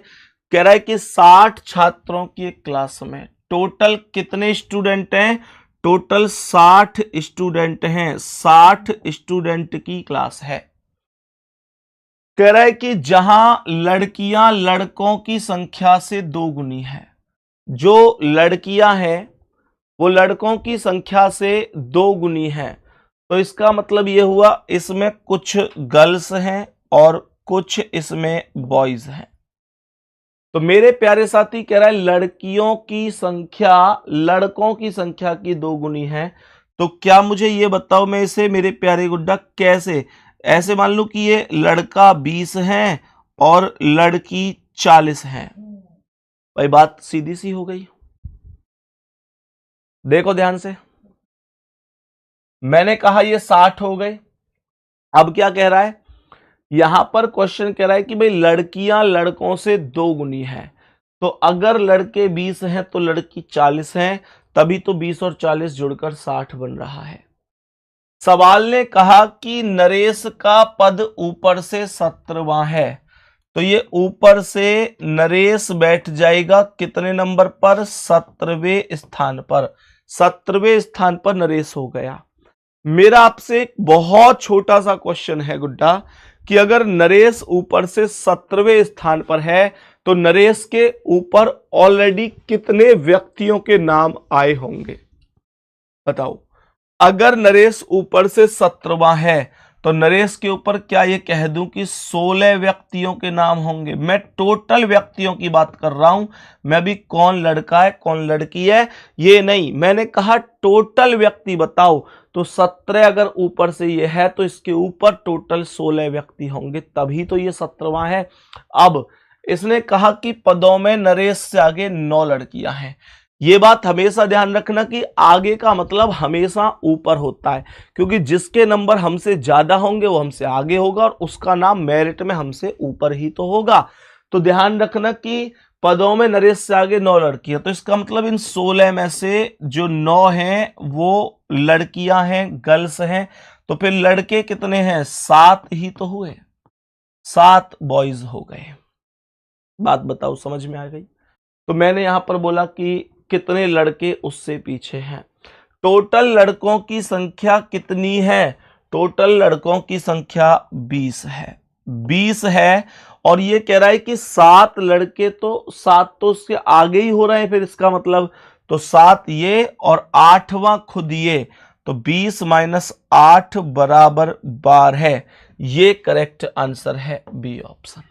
[SPEAKER 1] कह रहा है कि 60 छात्रों की एक क्लास में टोटल कितने स्टूडेंट हैं? टोटल 60 स्टूडेंट हैं, 60 स्टूडेंट की क्लास है। कह रहा है कि जहां लड़कियां लड़कों की संख्या से 2 गुनी है, जो लड़कियां हैं वो लड़कों की संख्या से 2 गुनी है, तो इसका मतलब यह हुआ इसमें कुछ गर्ल्स हैं और कुछ इसमें बॉयज हैं। तो मेरे प्यारे साथी, कह रहा है लड़कियों की संख्या लड़कों की संख्या की 2 गुनी है, तो क्या मुझे ये बताओ, मैं इसे मेरे प्यारे गुड्डा कैसे, ऐसे मान लो कि ये लड़का 20 है और लड़की 40 है। भाई बात सीधी सी हो गई। देखो ध्यान से, मैंने कहा ये 60 हो गए। अब क्या कह रहा है? यहां पर क्वेश्चन कह रहा है कि भाई लड़कियां लड़कों से 2 गुनी है, तो अगर लड़के 20 हैं तो लड़की 40 हैं, तभी तो 20 और 40 जुड़कर 60 बन रहा है। सवाल ने कहा कि नरेश का पद ऊपर से 17वां है, तो ये ऊपर से नरेश बैठ जाएगा कितने नंबर पर? 17वें स्थान पर। 17वें स्थान पर नरेश हो गया। मेरा आपसे एक बहुत छोटा सा क्वेश्चन है गुड्डा कि अगर नरेश ऊपर से 17वें स्थान पर है तो नरेश के ऊपर ऑलरेडी कितने व्यक्तियों के नाम आए होंगे, बताओ। अगर नरेश ऊपर से 17वां है तो नरेश के ऊपर क्या ये कह दूं कि 16 व्यक्तियों के नाम होंगे। मैं टोटल व्यक्तियों की बात कर रहा हूं, मैं भी कौन लड़का है कौन लड़की है ये नहीं, मैंने कहा टोटल व्यक्ति बताओ। तो 17 अगर ऊपर से ये है तो इसके ऊपर टोटल 16 व्यक्ति होंगे, तभी तो ये 17वां है। अब इसने कहा कि पदों में नरेश से आगे 9 लड़कियां हैं। ये बात हमेशा ध्यान रखना कि आगे का मतलब हमेशा ऊपर होता है, क्योंकि जिसके नंबर हमसे ज्यादा होंगे वो हमसे आगे होगा और उसका नाम मेरिट में हमसे ऊपर ही तो होगा। तो ध्यान रखना कि पदों में नरेश से आगे 9 लड़कियां, तो इसका मतलब इन 16 में से जो 9 हैं वो लड़कियां हैं, गर्ल्स हैं। तो फिर लड़के कितने हैं, 7 ही तो हुए, 7 बॉयज हो गए। बात बताओ समझ में आ गई। तो मैंने यहां पर बोला कि कितने लड़के उससे पीछे हैं। टोटल लड़कों की संख्या कितनी है, टोटल लड़कों की संख्या 20 है, 20 है। और ये कह रहा है कि 7 लड़के, तो 7 तो उसके आगे ही हो रहे हैं, फिर इसका मतलब तो 7 ये और 8वां खुद ये, तो 20 माइनस 8 बराबर 12 है। ये करेक्ट आंसर है बी ऑप्शन,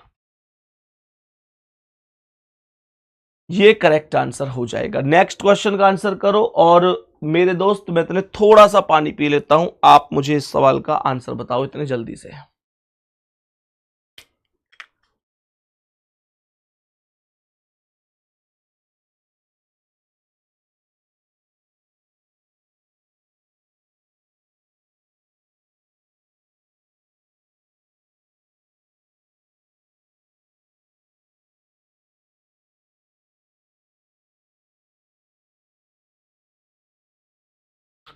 [SPEAKER 1] ये करेक्ट आंसर हो जाएगा। नेक्स्ट क्वेश्चन का आंसर करो। और मेरे दोस्त मैं इतने थोड़ा सा पानी पी लेता हूं, आप मुझे इस सवाल का आंसर बताओ इतने जल्दी से।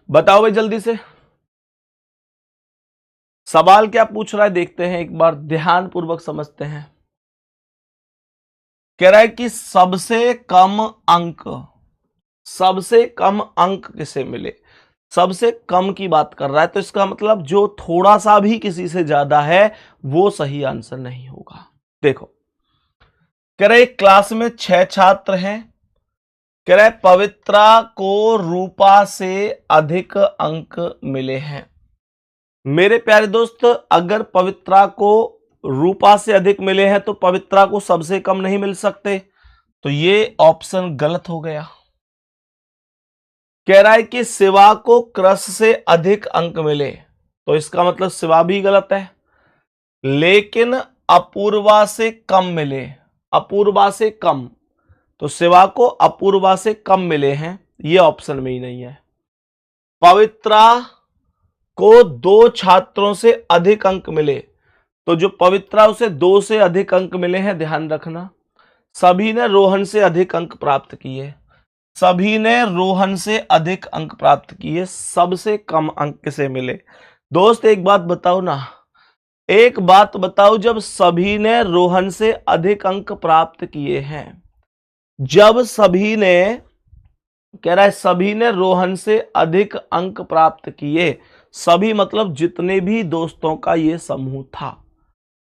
[SPEAKER 1] बताओ भाई जल्दी से, सवाल क्या पूछ रहा है देखते हैं, एक बार ध्यान पूर्वक समझते हैं। कह रहा है कि सबसे कम अंक, सबसे कम अंक किसे मिले, सबसे कम की बात कर रहा है, तो इसका मतलब जो थोड़ा सा भी किसी से ज्यादा है वो सही आंसर नहीं होगा। देखो कह रहा है क्लास में 6 छात्र हैं, कह रहा है पवित्रा को रूपा से अधिक अंक मिले हैं। मेरे प्यारे दोस्त अगर पवित्रा को रूपा से अधिक मिले हैं तो पवित्रा को सबसे कम नहीं मिल सकते, तो ये ऑप्शन गलत हो गया। कह रहा है कि शिवा को क्रश से अधिक अंक मिले, तो इसका मतलब शिवा भी गलत है। लेकिन अपूर्वा से कम मिले, अपूर्वा से कम, तो शिवा को अपूर्वा से कम मिले हैं, ये ऑप्शन में ही नहीं है। पवित्रा को 2 छात्रों से अधिक अंक मिले, तो जो पवित्रा उसे 2 से अधिक अंक मिले हैं, ध्यान रखना सभी ने रोहन से अधिक अंक प्राप्त किए, सभी ने रोहन से अधिक अंक प्राप्त किए, सबसे कम अंक किसे मिले। दोस्त एक बात बताओ ना, एक बात बताओ, जब सभी ने रोहन से अधिक अंक प्राप्त किए हैं, जब सभी ने, कह रहा है सभी ने रोहन से अधिक अंक प्राप्त किए, सभी मतलब जितने भी दोस्तों का ये समूह था,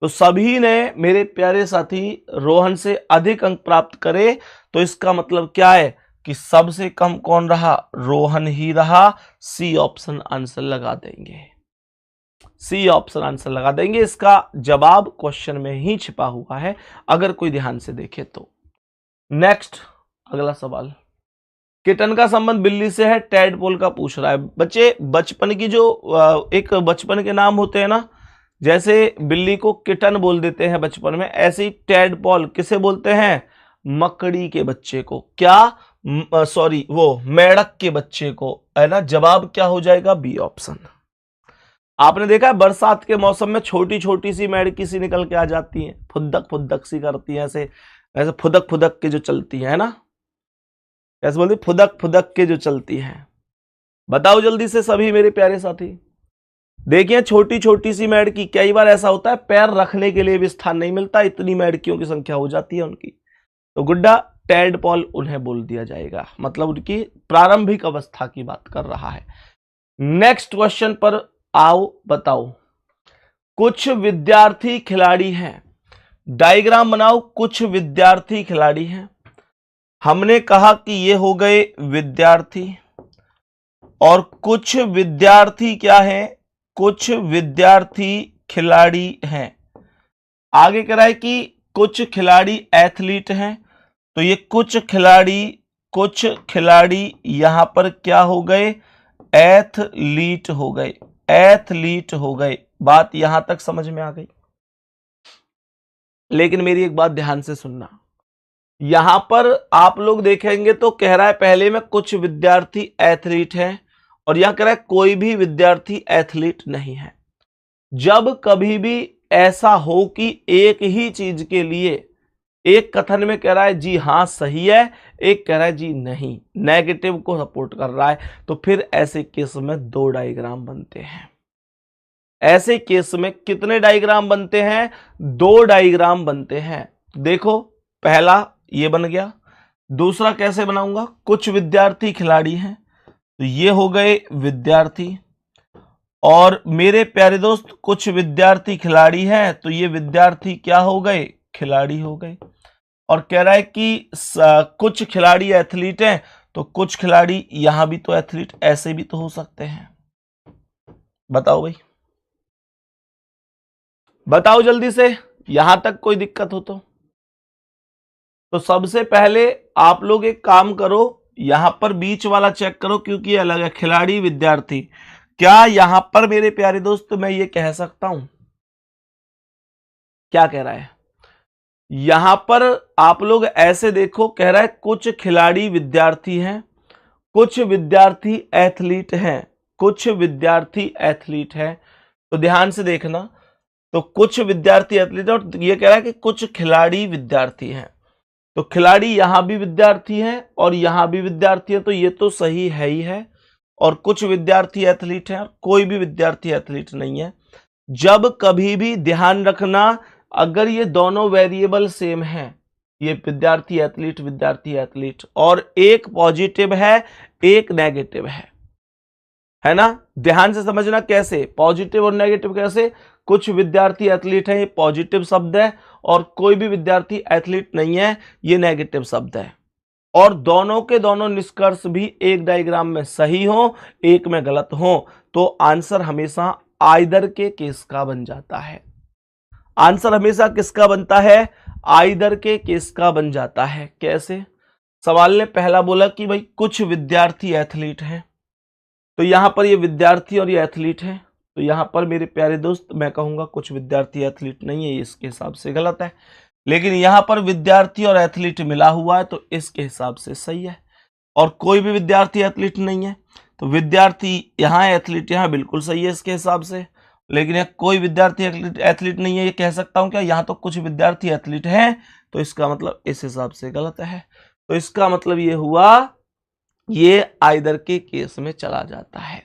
[SPEAKER 1] तो सभी ने मेरे प्यारे साथी रोहन से अधिक अंक प्राप्त करे, तो इसका मतलब क्या है कि सबसे कम कौन रहा, रोहन ही रहा। सी ऑप्शन आंसर लगा देंगे, सी ऑप्शन आंसर लगा देंगे। इसका जवाब क्वेश्चन में ही छिपा हुआ है अगर कोई ध्यान से देखे तो। नेक्स्ट अगला सवाल, किटन का संबंध बिल्ली से है, टैडपोल का पूछ रहा है। बच्चे बचपन की जो एक बचपन के नाम होते हैं ना, जैसे बिल्ली को किटन बोल देते हैं बचपन में, ऐसे ही टैडपोल किसे बोलते हैं, मकड़ी के बच्चे को, क्या सॉरी वो मेढक के बच्चे को, है ना। जवाब क्या हो जाएगा, बी ऑप्शन। आपने देखा है बरसात के मौसम में छोटी छोटी सी मेढकी सी निकल के आ जाती हैं, फुदक सी करती हैं, ऐसे ऐसे फुदक फुदक के जो चलती है ना, कैसे बोलती, फुदक फुदक के जो चलती हैं। बताओ जल्दी से सभी मेरे प्यारे साथी, देखिए छोटी छोटी सी मेढकी, कई बार ऐसा होता है पैर रखने के लिए भी स्थान नहीं मिलता, इतनी मेढकियों की संख्या हो जाती है उनकी। तो गुड्डा टैडपोल उन्हें बोल दिया जाएगा, मतलब उनकी प्रारंभिक अवस्था की बात कर रहा है। नेक्स्ट क्वेश्चन पर आओ, बताओ। कुछ विद्यार्थी खिलाड़ी हैं, डायग्राम बनाओ। कुछ विद्यार्थी खिलाड़ी हैं, हमने कहा कि ये हो गए विद्यार्थी, और कुछ विद्यार्थी क्या हैं, कुछ विद्यार्थी खिलाड़ी हैं। आगे कह रहा है कि कुछ खिलाड़ी एथलीट हैं, तो ये कुछ खिलाड़ी यहां पर क्या हो गए, एथलीट हो गए, एथलीट हो गए। बात यहां तक समझ में आ गई। लेकिन मेरी एक बात ध्यान से सुनना, यहां पर आप लोग देखेंगे तो कह रहा है पहले में कुछ विद्यार्थी एथलीट हैं, और यहां कह रहा है कोई भी विद्यार्थी एथलीट नहीं है। जब कभी भी ऐसा हो कि एक ही चीज के लिए एक कथन में कह रहा है जी हां सही है, एक कह रहा है जी नहीं, नेगेटिव को सपोर्ट कर रहा है, तो फिर ऐसे केस में दो डायग्राम बनते हैं। ऐसे केस में कितने डायग्राम बनते हैं, दो डायग्राम बनते हैं। देखो पहला ये बन गया, दूसरा कैसे बनाऊंगा, कुछ विद्यार्थी खिलाड़ी हैं, तो ये हो गए विद्यार्थी, और मेरे प्यारे दोस्त कुछ विद्यार्थी खिलाड़ी हैं, तो ये विद्यार्थी क्या हो गए, खिलाड़ी हो गए। और कह रहा है कि कुछ खिलाड़ी एथलीट हैं, तो कुछ खिलाड़ी यहां भी तो एथलीट, ऐसे भी तो हो सकते हैं। बताओ भाई, बताओ जल्दी से, यहां तक कोई दिक्कत हो तो सबसे पहले आप लोग एक काम करो, यहां पर बीच वाला चेक करो, क्योंकि ये अलग है, खिलाड़ी विद्यार्थी। क्या यहां पर मेरे प्यारे दोस्त मैं ये कह सकता हूं, क्या कह रहा है, यहां पर आप लोग ऐसे देखो, कह रहा है कुछ खिलाड़ी विद्यार्थी हैं, कुछ विद्यार्थी एथलीट हैं, कुछ विद्यार्थी एथलीट हैं। तो ध्यान से देखना, तो कुछ विद्यार्थी एथलीट, और ये कह रहा है कि कुछ खिलाड़ी विद्यार्थी हैं, तो खिलाड़ी यहां भी विद्यार्थी हैं और यहां भी विद्यार्थी हैं, तो ये तो सही है ही है। और कुछ विद्यार्थी एथलीट हैं, कोई भी विद्यार्थी एथलीट नहीं है। जब कभी भी ध्यान रखना, अगर ये दोनों वेरिएबल सेम हैं, ये विद्यार्थी एथलीट, और एक पॉजिटिव है एक नेगेटिव है ना, ध्यान से समझना कैसे, पॉजिटिव और नेगेटिव कैसे। कुछ विद्यार्थी एथलीट हैं, ये पॉजिटिव शब्द है, और कोई भी विद्यार्थी एथलीट नहीं है, ये नेगेटिव शब्द है। और दोनों के दोनों निष्कर्ष भी एक डायग्राम में सही हो, एक में गलत हो, तो आंसर हमेशा आइदर के केस का बन जाता है। आंसर हमेशा किसका बनता है, आइदर के केस का बन जाता है। कैसे, सवाल ने पहला बोला कि भाई कुछ विद्यार्थी एथलीट हैं, तो यहां पर ये विद्यार्थी और ये एथलीट है, तो यहां पर मेरे प्यारे दोस्त मैं कहूंगा कुछ विद्यार्थी एथलीट नहीं है, इसके हिसाब से गलत है। लेकिन यहां पर विद्यार्थी और एथलीट मिला हुआ है, तो इसके हिसाब से सही है। और कोई भी विद्यार्थी एथलीट नहीं है, तो विद्यार्थी यहां है, एथलीट यहां, बिल्कुल सही है इसके हिसाब से। लेकिन कोई विद्यार्थी एथलीट नहीं है, ये कह सकता हूं क्या, यहां तो कुछ विद्यार्थी एथलीट हैं, तो इसका मतलब इस हिसाब से गलत है। तो इसका मतलब ये हुआ, ये आइदर के केस में चला जाता है।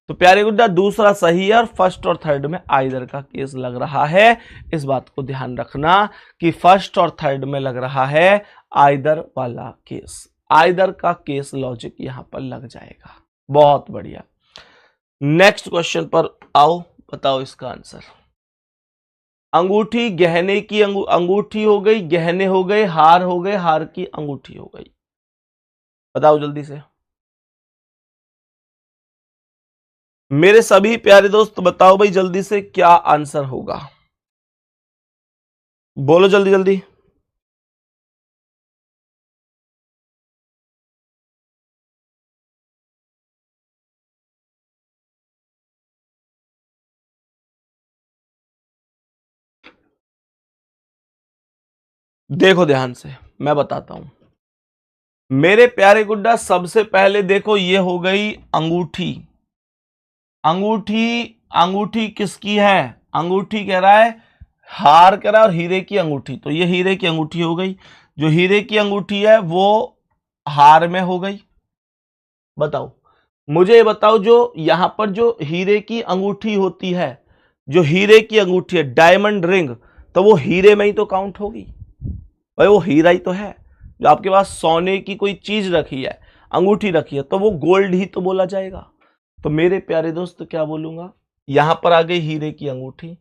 [SPEAKER 1] तो प्यारे गुड्डा दूसरा सही है, और फर्स्ट और थर्ड में आइदर का केस लग रहा है। इस बात को ध्यान रखना कि फर्स्ट और थर्ड में लग रहा है आइदर वाला केस, आइदर का केस लॉजिक यहां पर लग जाएगा। बहुत बढ़िया, नेक्स्ट क्वेश्चन पर आओ, बताओ इसका आंसर। अंगूठी गहने की अंगूठी हो गई, गहने हो गए, हार हो गए, हार की अंगूठी हो गई। बताओ जल्दी से मेरे सभी प्यारे दोस्त, बताओ भाई जल्दी से क्या आंसर होगा, बोलो जल्दी जल्दी। देखो ध्यान से, मैं बताता हूं मेरे प्यारे गुड्डा। सबसे पहले देखो, ये हो गई अंगूठी, अंगूठी, अंगूठी किसकी है, अंगूठी कह रहा है, हार कह रहा है, और हीरे की अंगूठी, तो ये हीरे की अंगूठी हो गई। जो हीरे की अंगूठी है वो हार में हो गई। बताओ मुझे, ये बताओ, जो यहां पर जो हीरे की अंगूठी होती है, जो हीरे की अंगूठी है, डायमंड रिंग, तो वो हीरे में ही तो काउंट होगी भाई, वो हीरा ही तो है। जो आपके पास सोने की कोई चीज रखी है, अंगूठी रखी है, तो वो गोल्ड ही तो बोला जाएगा। तो मेरे प्यारे दोस्त क्या बोलूंगा, यहां पर आ गई हीरे की अंगूठी,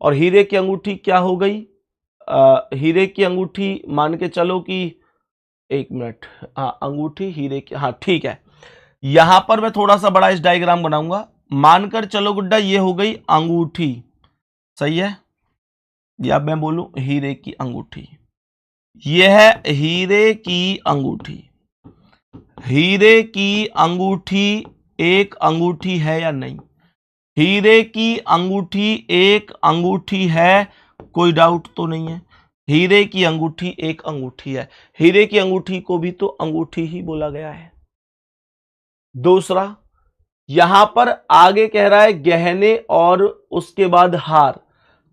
[SPEAKER 1] और हीरे की अंगूठी क्या हो गई, हीरे की अंगूठी मान के चलो कि, एक मिनट, हाँ अंगूठी हीरे की, हाँ ठीक है। यहां पर मैं थोड़ा सा बड़ा इस डायग्राम बनाऊंगा, मानकर चलो गुड्डा ये हो गई अंगूठी, सही है, या मैं बोलूं हीरे की अंगूठी, यह है हीरे की अंगूठी। हीरे की अंगूठी एक अंगूठी है या नहीं, हीरे की अंगूठी एक अंगूठी है, कोई डाउट तो नहीं है, हीरे की अंगूठी एक अंगूठी है, हीरे की अंगूठी को भी तो अंगूठी ही बोला गया है। दूसरा, यहां पर आगे कह रहा है गहने और उसके बाद हार,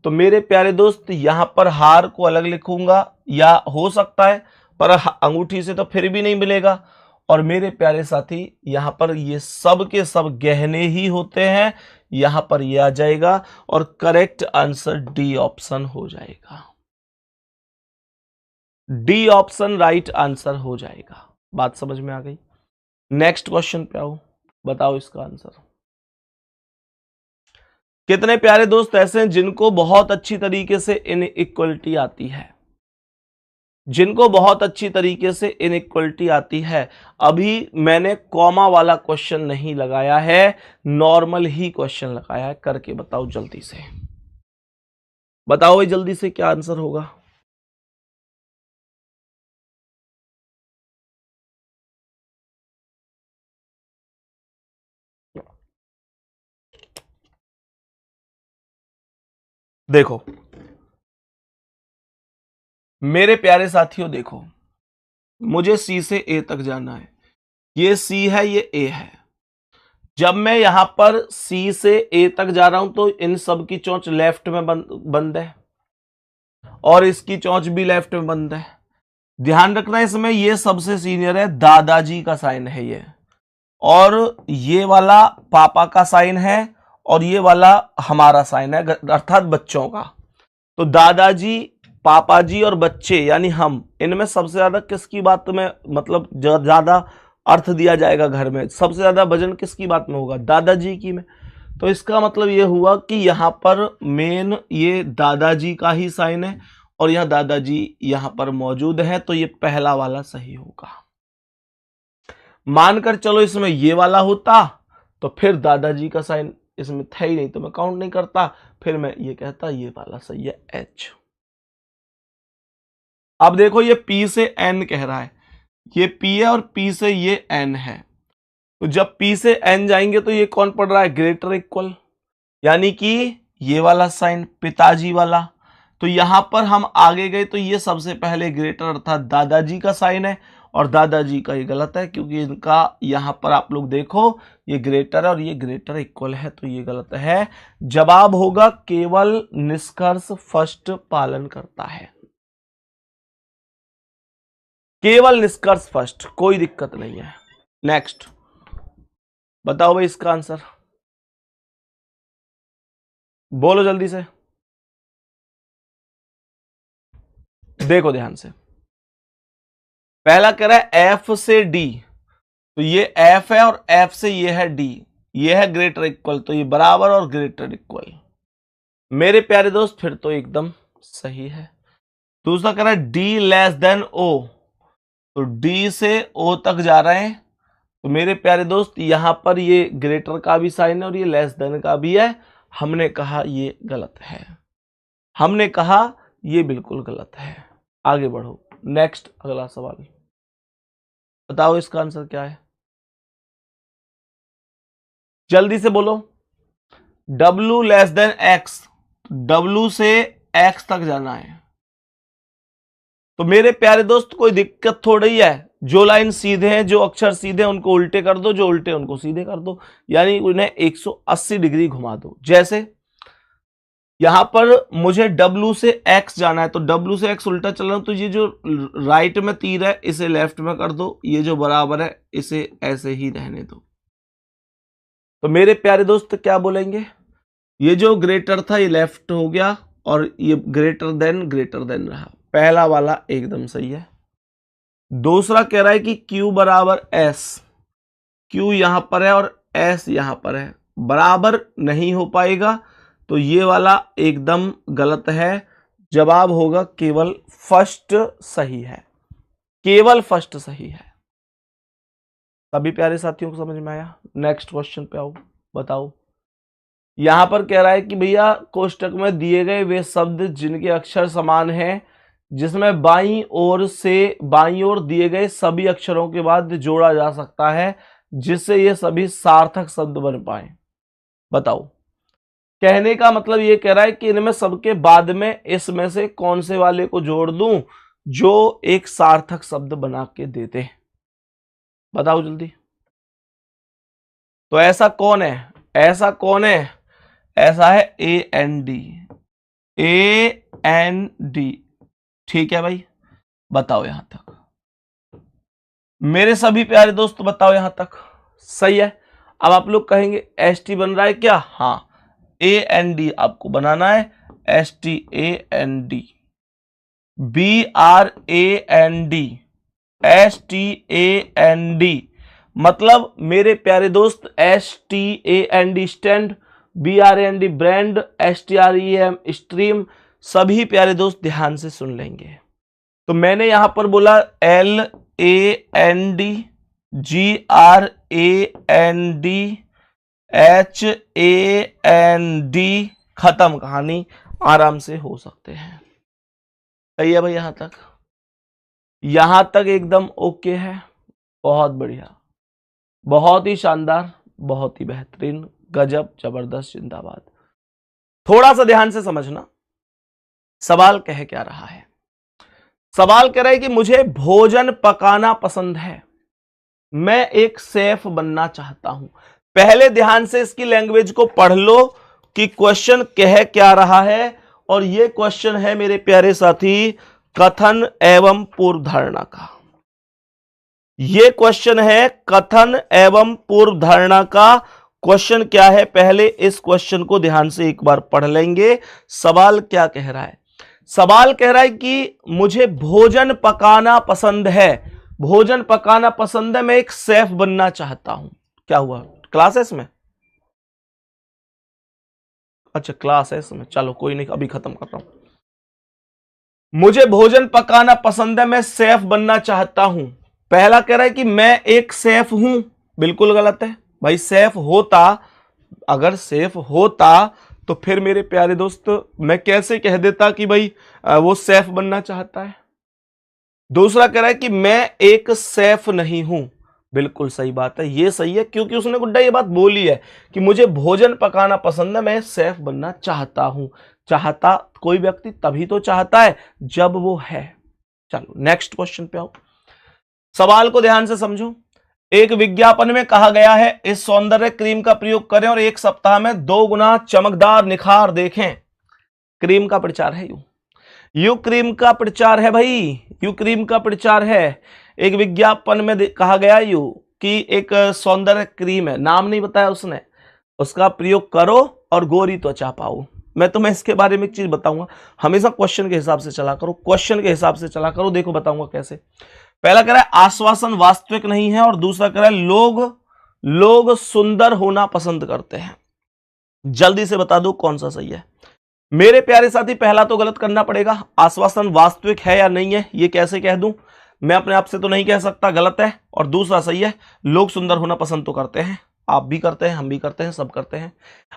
[SPEAKER 1] तो मेरे प्यारे दोस्त यहां पर हार को अलग लिखूंगा, या हो सकता है पर अंगूठी से तो फिर भी नहीं मिलेगा, और मेरे प्यारे साथी यहां पर ये सब के सब गहने ही होते हैं, यहां पर ये आ जाएगा, और करेक्ट आंसर डी ऑप्शन हो जाएगा, डी ऑप्शन राइट आंसर हो जाएगा। बात समझ में आ गई। नेक्स्ट क्वेश्चन पे आओ, बताओ इसका आंसर। कितने प्यारे दोस्त ऐसे हैं जिनको बहुत अच्छी तरीके से इनइक्वलिटी आती है, जिनको बहुत अच्छी तरीके से इनइक्वलिटी आती है। अभी मैंने कॉमा वाला क्वेश्चन नहीं लगाया है, नॉर्मल ही क्वेश्चन लगाया है, करके बताओ जल्दी से, बताओ भाई जल्दी से क्या आंसर होगा। देखो मेरे प्यारे साथियों, देखो मुझे सी से ए तक जाना है, ये सी है ये ए है, जब मैं यहां पर सी से ए तक जा रहा हूं तो इन सब की चोंच लेफ्ट में बंद है, और इसकी चोंच भी लेफ्ट में बंद है। ध्यान रखना इसमें ये सबसे सीनियर है, दादाजी का साइन है ये, और ये वाला पापा का साइन है, और ये वाला हमारा साइन है, अर्थात बच्चों का। तो दादाजी, पापा जी और बच्चे यानी हम, इनमें सबसे ज्यादा किसकी बात में, मतलब ज्यादा अर्थ दिया जाएगा घर में, सबसे ज्यादा वजन किसकी बात में होगा, दादाजी की में। तो इसका मतलब ये हुआ कि यहां पर मेन ये दादाजी का ही साइन है, और यह दादाजी यहां पर मौजूद है, तो ये पहला वाला सही होगा। मानकर चलो इसमें ये वाला होता तो फिर दादाजी का साइन इसमें था ही नहीं, तो मैं काउंट नहीं करता, फिर मैं ये कहता ये वाला सही है, एच। अब देखो ये P से N कह रहा है, ये P है और P से ये N है, तो जब P से N जाएंगे तो ये कौन पड़ रहा है, ग्रेटर इक्वल, यानी कि ये वाला साइन पिताजी वाला। तो यहां पर हम आगे गए तो ये सबसे पहले ग्रेटर अर्थात दादाजी का साइन है, और दादाजी का ये गलत है, क्योंकि इनका यहां पर आप लोग देखो ये ग्रेटर है और ये ग्रेटर इक्वल है, तो ये गलत है। जवाब होगा केवल निष्कर्ष फर्स्ट पालन करता है, केवल निष्कर्ष फर्स्ट, कोई दिक्कत नहीं है। नेक्स्ट बताओ भाई इसका आंसर, बोलो जल्दी से। देखो ध्यान से, पहला कह रहा है एफ से डी, तो ये एफ है और एफ से ये है डी, ये है ग्रेटर इक्वल, तो ये बराबर और ग्रेटर इक्वल, मेरे प्यारे दोस्त फिर तो एकदम सही है। दूसरा कह रहा है डी लेस देन ओ, तो डी से ओ तक जा रहे हैं, तो मेरे प्यारे दोस्त यहां पर ये ग्रेटर का भी साइन है और ये लेस देन का भी है, हमने कहा ये गलत है, हमने कहा ये बिल्कुल गलत है। आगे बढ़ो, नेक्स्ट अगला सवाल, बताओ इसका आंसर क्या है, जल्दी से बोलो। W less than x, W से x तक जाना है, तो मेरे प्यारे दोस्त कोई दिक्कत थोड़ी है, जो लाइन सीधे हैं, जो अक्षर सीधे हैं उनको उल्टे कर दो, जो उल्टे उनको सीधे कर दो, यानी उन्हें 180 डिग्री घुमा दो। जैसे यहां पर मुझे W से X जाना है, तो W से X उल्टा चल रहा हूं, तो ये जो राइट में तीर है इसे लेफ्ट में कर दो, ये जो बराबर है इसे ऐसे ही रहने दो। तो मेरे प्यारे दोस्त क्या बोलेंगे, ये जो ग्रेटर था ये लेफ्ट हो गया, और ये ग्रेटर देन रहा, पहला वाला एकदम सही है। दूसरा कह रहा है कि Q बराबर S, Q यहां पर है और एस यहां पर है, बराबर नहीं हो पाएगा, तो ये वाला एकदम गलत है। जवाब होगा केवल फर्स्ट सही है, केवल फर्स्ट सही है। सभी प्यारे साथियों को समझ में आया? नेक्स्ट क्वेश्चन पे आओ, बताओ। यहां पर कह रहा है कि भैया कोष्टक में दिए गए वे शब्द जिनके अक्षर समान हैं, जिसमें बाईं ओर दिए गए सभी अक्षरों के बाद जोड़ा जा सकता है, जिससे ये सभी सार्थक शब्द बन पाए। बताओ। कहने का मतलब ये कह रहा है कि इनमें सबके बाद में इसमें से कौन से वाले को जोड़ दूं जो एक सार्थक शब्द बना के देते। बताओ जल्दी। तो ऐसा कौन है? ऐसा कौन है? ऐसा है AND। AND, ठीक है भाई, बताओ यहां तक। मेरे सभी प्यारे दोस्त बताओ यहां तक सही है। अब आप लोग कहेंगे ST बन रहा है क्या? हाँ, AND आपको बनाना है, STAND, BRAND, STAND। मतलब मेरे प्यारे दोस्त STAND stand, BRAND brand, STREM stream, सभी प्यारे दोस्त ध्यान से सुन लेंगे। तो मैंने यहां पर बोला LAND, GRAND, HAND, खत्म कहानी, आराम से हो सकते हैं। सही है भाई? यहां तक एकदम ओके है। बहुत बढ़िया, बहुत ही शानदार, बहुत ही बेहतरीन, गजब, जबरदस्त, जिंदाबाद। थोड़ा सा ध्यान से समझना, सवाल कह क्या रहा है। सवाल कह रहा है कि मुझे भोजन पकाना पसंद है, मैं एक शेफ बनना चाहता हूं। पहले ध्यान से इसकी लैंग्वेज को पढ़ लो कि क्वेश्चन कह क्या रहा है। और यह क्वेश्चन है मेरे प्यारे साथी कथन एवं पूर्व धारणा का। यह क्वेश्चन है कथन एवं पूर्व धारणा का। क्वेश्चन क्या है, पहले इस क्वेश्चन को ध्यान से एक बार पढ़ लेंगे। सवाल क्या कह रहा है? सवाल कह रहा है कि मुझे भोजन पकाना पसंद है, भोजन पकाना पसंद है, मैं एक शेफ बनना चाहता हूं। क्या हुआ? क्लासेस में? अच्छा, क्लासेस में, चलो कोई नहीं, अभी खत्म कर रहा हूं। मुझे भोजन पकाना पसंद है, मैं शेफ बनना चाहता हूं। पहला कह रहा है कि मैं एक शेफ हूं, बिल्कुल गलत है भाई। शेफ होता, अगर शेफ होता तो फिर मेरे प्यारे दोस्त मैं कैसे कह देता कि भाई वो शेफ बनना चाहता है। दूसरा कह रहा है कि मैं एक शेफ नहीं हूं, बिल्कुल सही बात है, ये सही है, क्योंकि उसने गुड्डा ये बात बोली है कि मुझे भोजन पकाना पसंद है, मैं शेफ बनना चाहता हूं। चाहता कोई व्यक्ति तभी तो चाहता है जब वो है। चलो नेक्स्ट क्वेश्चन पे आओ। सवाल को ध्यान से समझो। एक विज्ञापन में कहा गया है इस सौंदर्य क्रीम का प्रयोग करें और 1 सप्ताह में 2 गुना चमकदार निखार देखें। क्रीम का प्रचार है, यू क्रीम का प्रचार है भाई, यू क्रीम का प्रचार है। एक विज्ञापन में कहा गया यू कि एक सौंदर्य क्रीम है, नाम नहीं बताया उसने, उसका प्रयोग करो और गोरी त्वचा पाओ। मैं तुम्हें इसके बारे में एक चीज बताऊंगा, हमेशा क्वेश्चन के हिसाब से चला करो, क्वेश्चन के हिसाब से चला करो। देखो बताऊंगा कैसे। पहला कह रहा है आश्वासन वास्तविक नहीं है, और दूसरा कह रहा है लोग सुंदर होना पसंद करते हैं। जल्दी से बता दो कौन सा सही है। मेरे प्यारे साथी पहला तो गलत करना पड़ेगा, आश्वासन वास्तविक है या नहीं है ये कैसे कह दूं, मैं अपने आप से तो नहीं कह सकता, गलत है। और दूसरा सही है, लोग सुंदर होना पसंद तो करते हैं, आप भी करते हैं, हम भी करते हैं, सब करते हैं।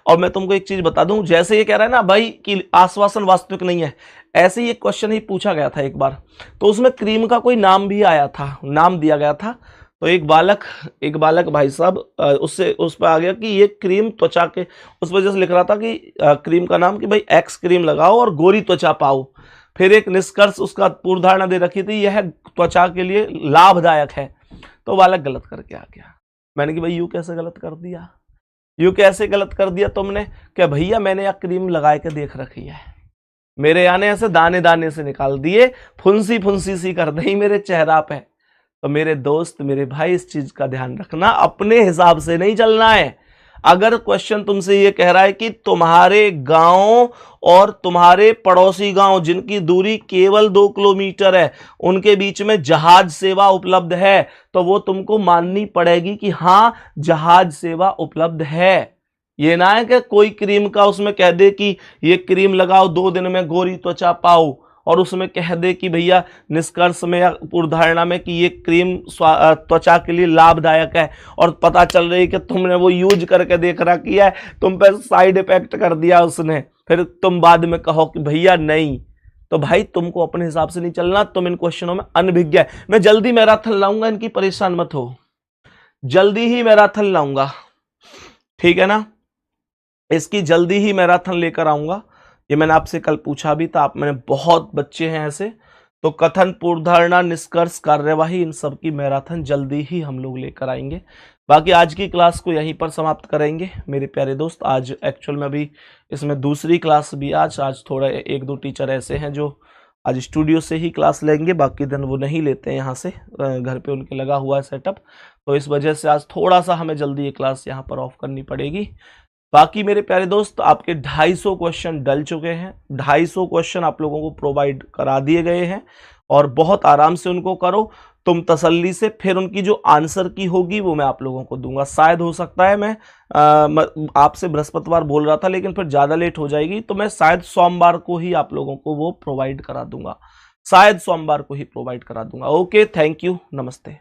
[SPEAKER 1] और मैं तुमको एक चीज बता दूं, जैसे ये कह रहा है ना भाई कि आश्वासन वास्तविक नहीं है, ऐसे ही एक क्वेश्चन ही पूछा गया था एक बार, तो उसमें क्रीम का कोई नाम भी आया था, नाम दिया गया था। तो एक बालक भाई साहब उससे उस पर आ गया कि ये क्रीम त्वचा के, उस वजह से लिख रहा था कि क्रीम का नाम कि भाई एक्स क्रीम लगाओ और गोरी त्वचा पाओ। फिर एक निष्कर्ष उसका पूर्व धारणा दे रखी थी यह त्वचा के लिए लाभदायक है, तो बालक गलत करके आ गया। मैंने कि भाई यू कैसे गलत कर दिया, यू कैसे गलत कर दिया तुमने? क्या भैया मैंने यह क्रीम लगा के देख रखी है, मेरे याने ऐसे दाने दाने से निकाल दिए, फुंसी फुंसी सी कर दी मेरे चेहरा पे। तो मेरे दोस्त, मेरे भाई, इस चीज का ध्यान रखना, अपने हिसाब से नहीं चलना है, अगर क्वेश्चन तुमसे ये कह रहा है कि तुम्हारे गांव और तुम्हारे पड़ोसी गांव जिनकी दूरी केवल 2 किलोमीटर है उनके बीच में जहाज सेवा उपलब्ध है, तो वो तुमको माननी पड़ेगी कि हां जहाज सेवा उपलब्ध है। ये ना है कि कोई क्रीम का उसमें कह दे कि ये क्रीम लगाओ 2 दिन में गोरी त्वचा पाओ, और उसमें कह दे कि भैया निष्कर्ष में या पूर्वधारणा में कि ये क्रीम त्वचा के लिए लाभदायक है, और पता चल रही है कि तुमने वो यूज करके देख रहा किया है, तुम पे साइड इफेक्ट कर दिया उसने, फिर तुम बाद में कहो कि भैया नहीं। तो भाई तुमको अपने हिसाब से नहीं चलना, तुम इन क्वेश्चनों में अनभिज्ञ है। मैं जल्दी मैराथन लाऊंगा, इनकी परेशान मत हो, जल्दी ही मैराथन लाऊंगा, ठीक है ना, इसकी जल्दी ही मैराथन लेकर आऊंगा। ये मैंने आपसे कल पूछा भी था, आप मैंने बहुत बच्चे हैं ऐसे, तो कथन, पूर्वधारणा, निष्कर्ष, कार्यवाही, इन सब की मैराथन जल्दी ही हम लोग लेकर आएंगे। बाकी आज की क्लास को यहीं पर समाप्त करेंगे मेरे प्यारे दोस्त। आज एक्चुअल में अभी इसमें दूसरी क्लास भी आज थोड़ा 1-2 टीचर ऐसे हैं जो आज स्टूडियो से ही क्लास लेंगे, बाकी दिन वो नहीं लेते हैं यहाँ से, घर पे उनके लगा हुआ है सेटअप, तो इस वजह से आज थोड़ा सा हमें जल्दी ये क्लास यहाँ पर ऑफ करनी पड़ेगी। बाकी मेरे प्यारे दोस्त आपके 250 क्वेश्चन डल चुके हैं, 250 क्वेश्चन आप लोगों को प्रोवाइड करा दिए गए हैं, और बहुत आराम से उनको करो तुम तसल्ली से। फिर उनकी जो आंसर की होगी वो मैं आप लोगों को दूंगा। शायद हो सकता है मैं आपसे बृहस्पतिवार बोल रहा था, लेकिन फिर ज़्यादा लेट हो जाएगी, तो मैं शायद सोमवार को ही आप लोगों को वो प्रोवाइड करा दूंगा, शायद सोमवार को ही प्रोवाइड करा दूंगा। ओके, थैंक यू, नमस्ते।